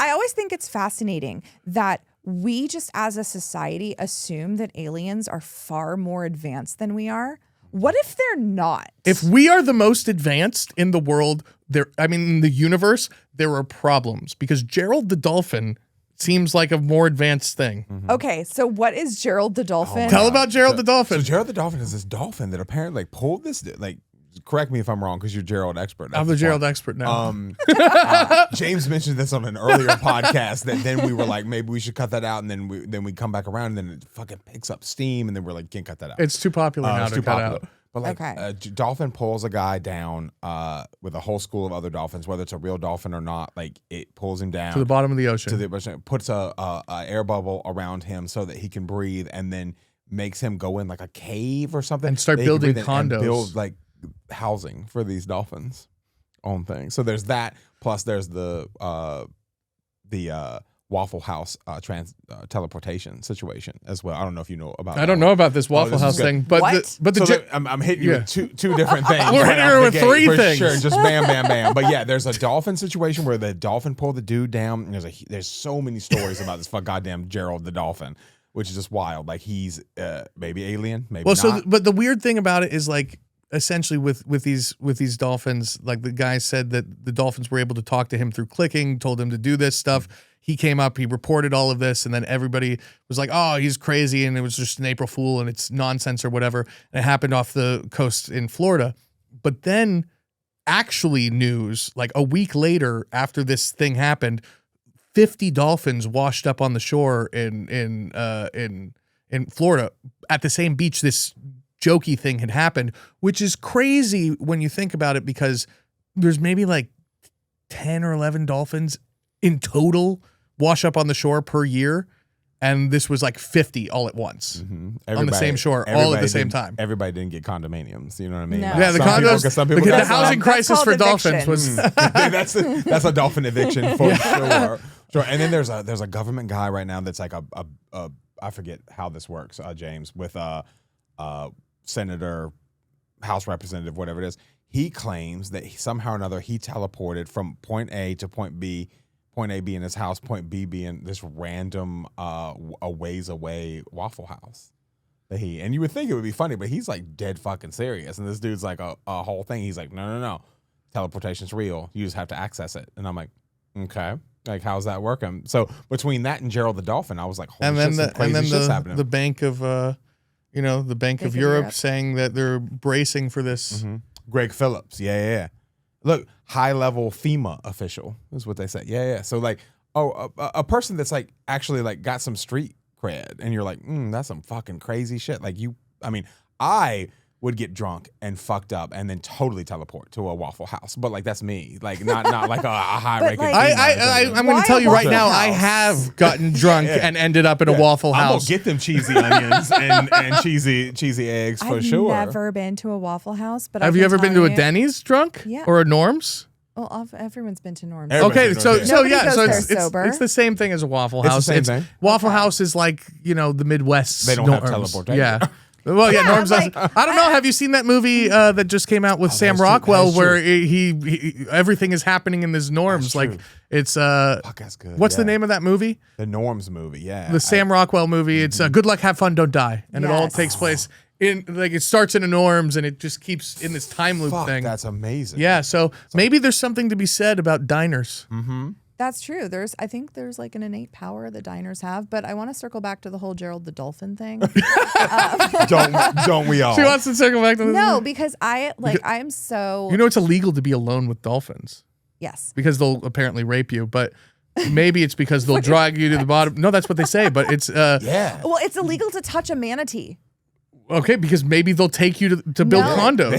I always think it's fascinating that we just as a society assume that aliens are far more advanced than we are. What if they're not? If we are the most advanced in the world, in the universe, there are problems because Gerald the Dolphin seems like a more advanced thing. Okay, so what is Gerald the Dolphin? Tell about Gerald the Dolphin. So Gerald the Dolphin is this dolphin that apparently like pulled this, like, correct me if I'm wrong because you're Gerald expert. I'm the Gerald expert now. James mentioned this on an earlier podcast that then we were like, maybe we should cut that out, and then we come back around and then it fucking picks up steam, and then we're like, can't cut that out. It's too popular now It's to too cut popular. out. But like, Okay. dolphin pulls a guy down with a whole school of other dolphins, whether it's a real dolphin or not. Like it pulls him down To the bottom of the ocean. puts a air bubble around him so that he can breathe, and then makes him go in like a cave or something And start that he can building breathe in and condos. build like housing for these dolphins on things. So there's that. Plus there's the Waffle House teleportation situation as well. I don't know if you know about. I don't know about this Waffle this is House good. thing, but What? I'm hitting you Yeah. with two different things. We're hitting her out the with gate, three for things. Sure, just bam, bam, bam. But yeah, there's a dolphin situation where the dolphin pulled the dude down. And there's so many stories about this goddamn Gerald the Dolphin, which is just wild. Like he's maybe alien, maybe not. but the weird thing about it is like essentially with these dolphins, like the guy said that the dolphins were able to talk to him through clicking, told him to do this stuff. He came up, he reported all of this, and then everybody was like, oh, he's crazy, and it was just an April Fool, and it's nonsense or whatever. And it happened off the coast in Florida. But then actually news, like a week later after this thing happened, 50 dolphins washed up on the shore in Florida at the same beach this jokey thing had happened, which is crazy when you think about it because there's maybe like 10 or 11 dolphins in total wash up on the shore per year, and this was like 50 all at once on the same shore, all at the same time. Everybody didn't get condominiums. You know what I mean? No. Like, Yeah, the some people- condos, 'cause some people the got housing some. crisis That's for called dolphins eviction. was that's a dolphin eviction for sure. Sure. And then there's a government guy right now that's like a I forget how this works, James, with senator, House representative, whatever it is. He claims that somehow or another he teleported from point A to point B, point A being his house, point B being this random a ways away Waffle House. And you would think it would be funny, but he's like dead fucking serious. And this dude's like a whole thing. He's like, no. Teleportation's real. You just have to access it. And I'm like, okay. Like, how's that working? So between that and Gerald the Dolphin, I was like, holy shit, some crazy shit's happening. the Bank of the Bank of Europe saying that they're bracing for this. Greg Phillips. Yeah. Look, high level FEMA official is what they say. Yeah. So like, a person that's like actually like got some street cred, and you're like, that's some fucking crazy shit. Like I would get drunk and fucked up and then totally teleport to a Waffle House. But like, that's me. Like not like a high ranking. like- I'm going to tell you right Waffle now, House? I have gotten drunk and ended up in a Waffle I'm House. gonna get them cheesy onions and cheesy eggs for I've sure. never been to a Waffle House, but Have I you can ever been tell to a you- Denny's drunk? Yeah. Or a Norm's? Well, everyone's been to Norm's. Everybody- Okay, so Nobody yeah, goes so there it's sober. the same thing as a Waffle It's the House. same thing. Waffle House is like, the Midwest. They don't have norms. teleportation. Yeah. Well, yeah, Yeah, Norm's. like, I don't know. Have you seen that movie that just came out with Sam Rockwell, where he everything is happening in his norms? That's Like true. it's Fuck, that's good. what's the name of that movie? The Norms movie. Yeah, The Sam Rockwell movie. It's Good Luck, Have Fun, Don't Die, and it all Yes. takes place in like it starts in the norms and it just keeps in this time loop Fuck, thing. that's amazing. Yeah, so maybe there's something to be said about diners. That's true. I think there's like an innate power that diners have, but I want to circle back to the whole Gerald the Dolphin thing. Don't we all? She wants to circle back to this. No, because I'm so You know it's illegal to be alone with dolphins yes. because they'll apparently rape you, but maybe it's because they'll drag you to the bottom. No, that's what they say, but it's Yeah. Well, it's illegal to touch a manatee. okay because maybe they'll take you to build No, condos.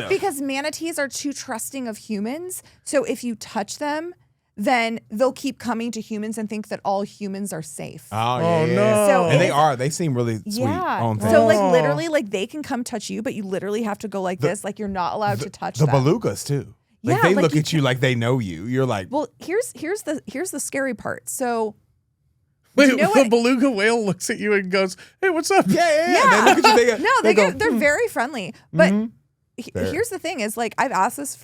because manatees are too trusting of humans. So if you touch them, then they'll keep coming to humans and think that all humans are safe. Oh, Oh, yeah. no. So And they it's- are. They seem really sweet Yeah. on things. So like Oh. literally, like they can come touch you, but you literally have to go like this. Like you're not allowed to touch the them. belugas too. Like Yeah, they like look you at you like they know you. You're like, Well, here's the scary part. So Wait, you know the what- beluga whale looks at you and goes, "Hey, what's up?" yeah. They look at you. They go, they're very friendly. But Fair. here's the thing: is like I've asked this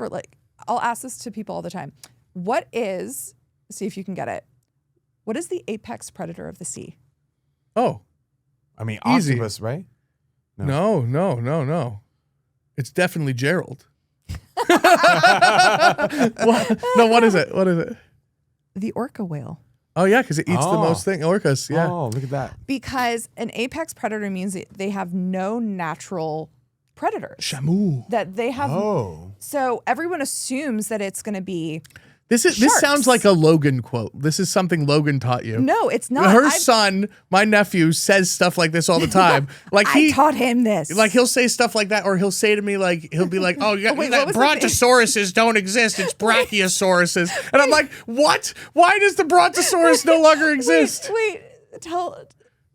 I'll ask this to people all the time. What is? See if you can get it. What is the apex predator of the sea? Oh, I mean, Easy. octopus, right? no. It's definitely Gerald. No, what is it? What is it? The orca whale. Oh yeah, because it eats the Oh. most thing. Orcas, yeah. Oh, look at that. Because an apex predator means that they have no natural predators. Shamu. That they have. Oh. So everyone assumes that it's going to be. This Sharks. sounds like a Logan quote. This is something Logan taught you. No, it's not. Her I've- son, my nephew, says stuff like this all the time. Like I taught him this. Like he'll say stuff like that, or he'll say to me like he'll be like, "Oh, yeah, Wait, that what was the thing? brontosauruses don't exist. It's brachiosauruses." And I'm like, "What? Why does the brontosaurus no longer exist?" Wait,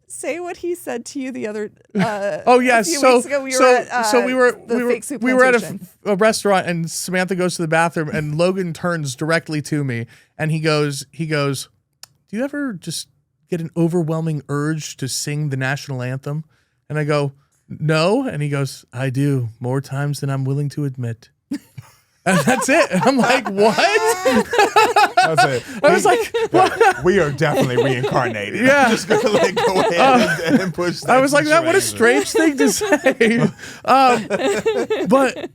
say what he said to you the other. Oh yes, a few so weeks ago we were at, we were the we were fake soup we were at plantation. a restaurant and Samantha goes to the bathroom and Logan turns directly to me and he goes, "Do you ever just get an overwhelming urge to sing the national anthem?" And I go, "No," and he goes, "I do, more times than I'm willing to admit." And that's it. And I'm like, "What?" That's it. I was like, "What?" We are definitely reincarnated. Yeah. I'm just gonna like go ahead and push. That I was like, "That what a situation. strange thing to say." But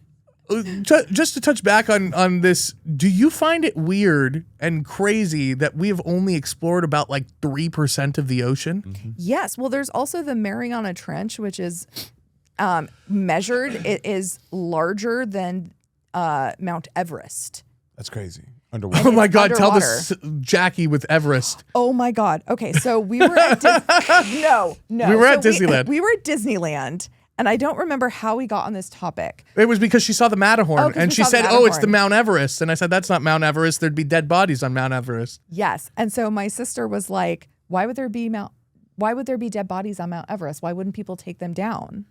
just to touch back on this, do you find it weird and crazy that we have only explored about like 3% of the ocean? Yes. Well, there's also the Mariana Trench, which is measured. It is larger than Mount Everest. That's crazy. Underwater. Oh my it's God! Tell underwater. this Jackie with Everest. Oh my God. Okay, so we were at no. We were at Disneyland. We were at Disneyland, and I don't remember how we got on this topic. It was because she saw the Matterhorn, Oh, 'cause and we she saw the said, "Oh, it's the Matterhorn." Mount Everest," and I said, "That's not Mount Everest. There'd be dead bodies on Mount Everest." Yes, and so my sister was like, "Why would there be dead bodies on Mount Everest? Why wouldn't people take them down?"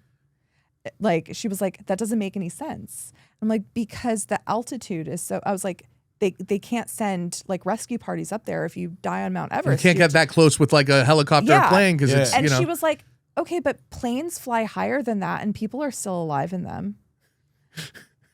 Like she was like, "That doesn't make any sense." I'm like, "Because the altitude is so." I was like, They can't send like rescue parties up there if you die on Mount You Everest. can't get that close with like a helicopter or Yeah. plane because Yeah. it's And you know. she was like, "Okay, but planes fly higher than that, and people are still alive in them."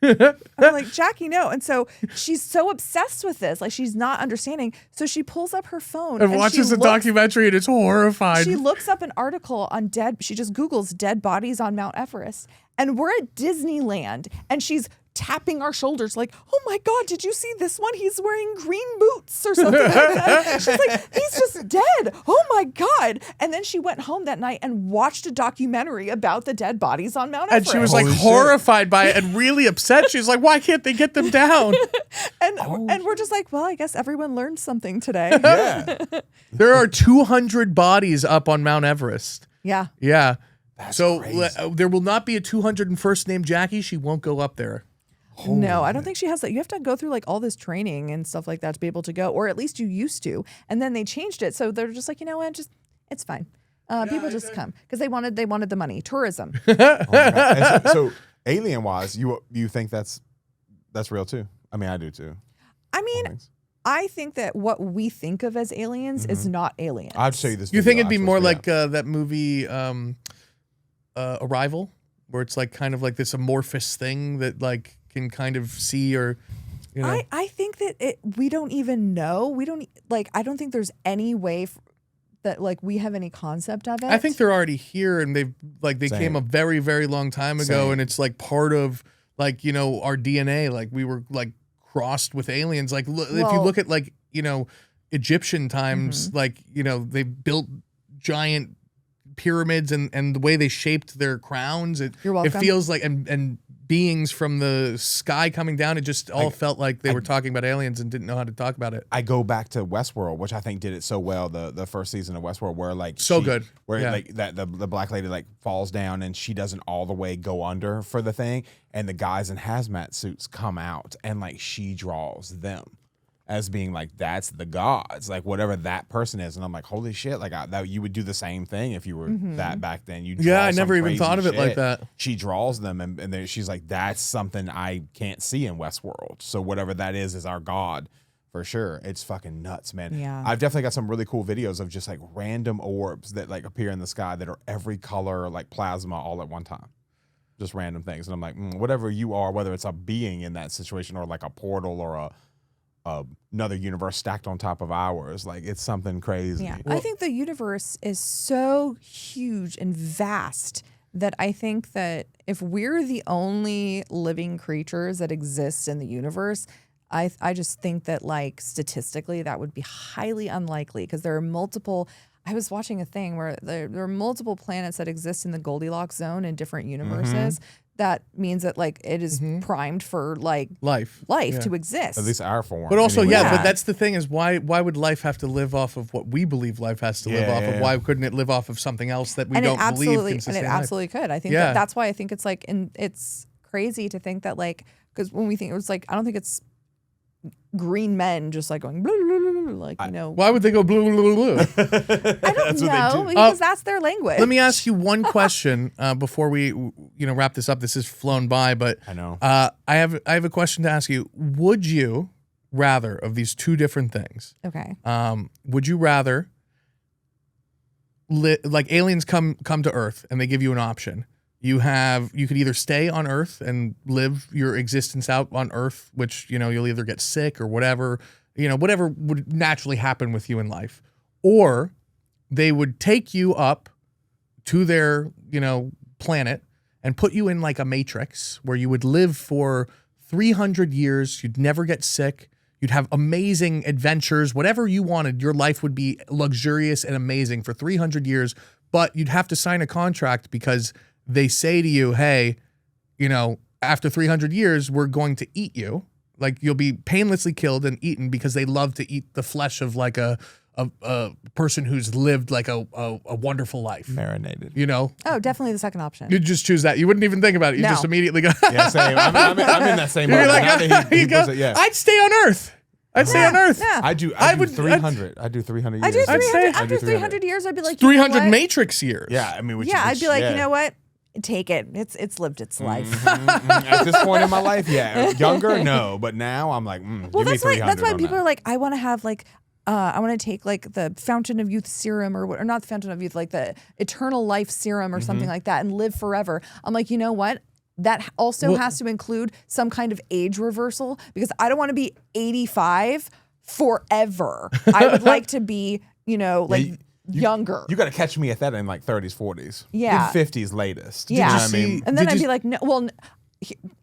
I'm like, "Jackie, no." And so she's so obsessed with this, like she's not understanding. So she pulls up her phone and watches she the documentary and it's horrified. She looks up an article on she just Googles dead bodies on Mount Everest. And we're at Disneyland and she's tapping our shoulders like, "Oh my God, did you see this one? He's wearing green boots or something like that." She's like, "He's just dead. Oh my God." And then she went home that night and watched a documentary about the dead bodies on Mount and Everest. she was like Holy shit. horrified by it and really upset. She was like, "Why can't they get them down?" and we're just like, "Well, I guess everyone learned something today." Yeah. There are 200 bodies up on Mount Everest. Yeah. Yeah. That's So crazy. there will not be a 201st named Jackie. She won't go up there. No, I don't think she has that. You have to go through like all this training and stuff like that to be able to go, or at least you used to. And then they changed it, so they're just like, "You know what? Just it's fine. People just come because they wanted the money, tourism." Oh my God. And so alien wise, you think that's real too? I mean, I do too. I mean, I think that what we think of as aliens is not aliens. I'll show you this. You think video it'd be afterwards, more but like that movie Arrival, where it's like kind of like this amorphous thing that like can kind of see or, you know. I think that we don't even know. We don't like. I don't think there's any way that like we have any concept of it. I think they're already here, and they Same. came a very, very long time ago, Same. and it's like part of like, you know, our DNA. Like we were like crossed with aliens. Like if you Well- look at like, you know, Egyptian times, like, you know, they built giant pyramids and the way they shaped their crowns. You're It welcome. feels like and beings from the sky coming down. It just all felt like they were talking about aliens and didn't know how to talk about it. I go back to Westworld, which I think did it so well. The first season of Westworld, where like So good. where Yeah. like that the black lady like falls down and she doesn't all the way go under for the thing, and the guys in hazmat suits come out and like she draws them as being like that's the gods, like whatever that person is, and I'm like holy shit, like that you would do the same thing if you were that back then. You Yeah, I never even thought of it like that. She draws them, and then she's like, that's something I can't see in Westworld. So whatever that is our god for sure. It's fucking nuts, man. Yeah. I've definitely got some really cool videos of just like random orbs that like appear in the sky that are every color, like plasma, all at one time. Just random things. And I'm like, whatever you are, whether it's a being in that situation or like a portal or another universe stacked on top of ours, like it's something crazy. Yeah, I think the universe is so huge and vast that I think that if we're the only living creatures that exist in the universe, I just think that like statistically that would be highly unlikely because there are multiple. I was watching a thing where there are multiple planets that exist in the Goldilocks zone in different universes. That means that like it is primed for like Life. Yeah. to exist. At least our form. But also, anyway. but that's the thing is why would life have to live off of what we believe life has to live off of? yeah. Why couldn't it live off of something else that we and don't it absolutely, believe can and sustain it life? absolutely could. I think Yeah. that's why I think it's like, and it's crazy to think that like, because when we think it was like, I don't think it's green men just like going, blah, blah, blah, blah, like, you know, Why would they go blue, blue, blue, blue? I don't know because that's their language. Let me ask you one question before we, wrap this up. This has flown by, but I know. I have a question to ask you. Would you rather of these two different things? Okay. Would you rather like aliens come to Earth and they give you an option? You could either stay on Earth and live your existence out on Earth, which, you'll either get sick or whatever, whatever would naturally happen with you in life. Or they would take you up to their, planet and put you in like a matrix where you would live for 300 years. You'd never get sick. You'd have amazing adventures, whatever you wanted. Your life would be luxurious and amazing for 300 years, but you'd have to sign a contract because they say to you, hey, after 300 years, we're going to eat you. Like you'll be painlessly killed and eaten because they love to eat the flesh of like a person who's lived like a wonderful life. Marinated. Oh, definitely the second option. You'd just choose that. You wouldn't even think about it. You No. just immediately go. Yeah, same. I'm in that same You're mode. like, Now that he you go, puts it, yeah. I'd stay on Earth. I'd stay on Earth. Yeah. I do 300. I do 300 years. I do 300. say- After 300 years, I'd be like, 300 what? Matrix years. Yeah, I mean, Yeah, I'd be like, you know what? Take it. It's lived its life. At this point in my life, yeah. Younger, no, but now I'm like, Well, give me that's why 300 on people that. are like, I want to have like, I want to take like the Fountain of Youth serum or not the Fountain of Youth, like the Eternal Life serum or something like that and live forever. I'm like, you know what? That also has to include some kind of age reversal because I don't want to be 85 forever. I would like to be, younger. You got to catch me at that in like 30s, 40s. Yeah. 50s latest. Yeah. You know what I mean? And then Did I'd you- be like, no, well,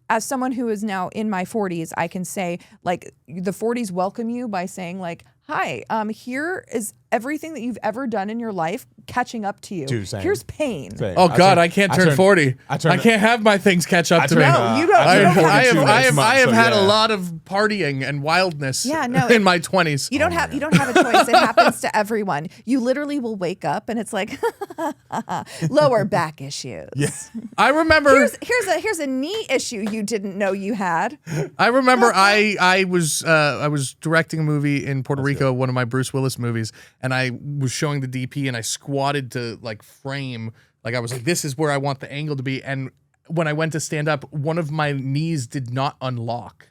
as someone who is now in my 40s, I can say like the 40s welcome you by saying like, hi, here is everything that you've ever done in your life catching up to you. Dude, same. Here's pain. Same. Oh God, I can't turn 40. I turned- can't have my things catch up to me. No, you don't. I You don't have have a I have had a yeah. lot of partying and wildness Yeah, no, in my 20s. You don't have a choice. It happens to everyone. You literally will wake up and it's like lower back issues. Yes. I remember Here's a knee issue you didn't know you had. I remember I was directing a movie in Puerto Rico, one of my Bruce Willis movies, and I was showing the DP and I squatted to like frame, like I was like, this is where I want the angle to be. And when I went to stand up, one of my knees did not unlock.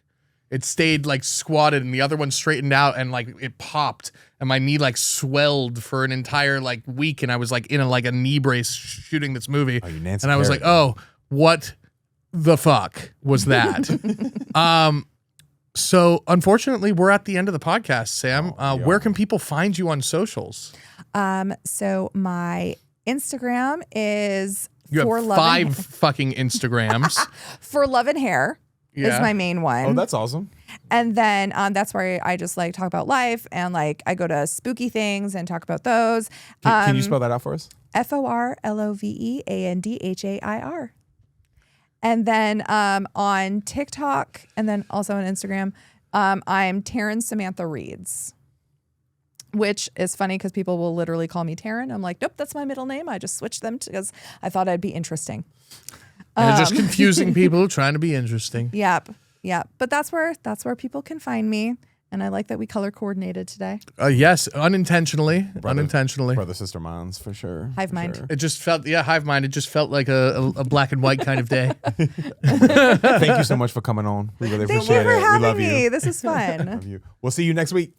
it stayed like squatted and the other one straightened out and like it popped and my knee like swelled for an entire like week and I was like in a knee brace shooting this movie. Oh, you Nancy and I was Kerrigan. like, oh, what the fuck was that? So unfortunately we're at the end of the podcast, Sam. Where can people find you on socials? So my Instagram is You for have love 5 and, fucking Instagrams. for love and hair Yeah. is my main one. Oh, that's awesome. And then that's where I just like talk about life and like I go to spooky things and talk about those. Can you spell that out for us? FORLOVEANDHAIR. And then on TikTok and then also on Instagram, I'm Taryn Samantha Reads, which is funny because people will literally call me Taryn. I'm like, nope, that's my middle name. I just switched them because I thought I'd be interesting. And it's just confusing people trying to be interesting. Yep. But that's where people can find me. And I like that we color coordinated today. Yes, unintentionally. Unintentionally. Brother, sister, minds for sure. Hive for mind. sure. It just felt, hive mind. It just felt like a black and white kind of day. Thank you so much for coming on. We really Thank appreciate you for it. We having love me. you. This is fun. Love you. We'll see you next week.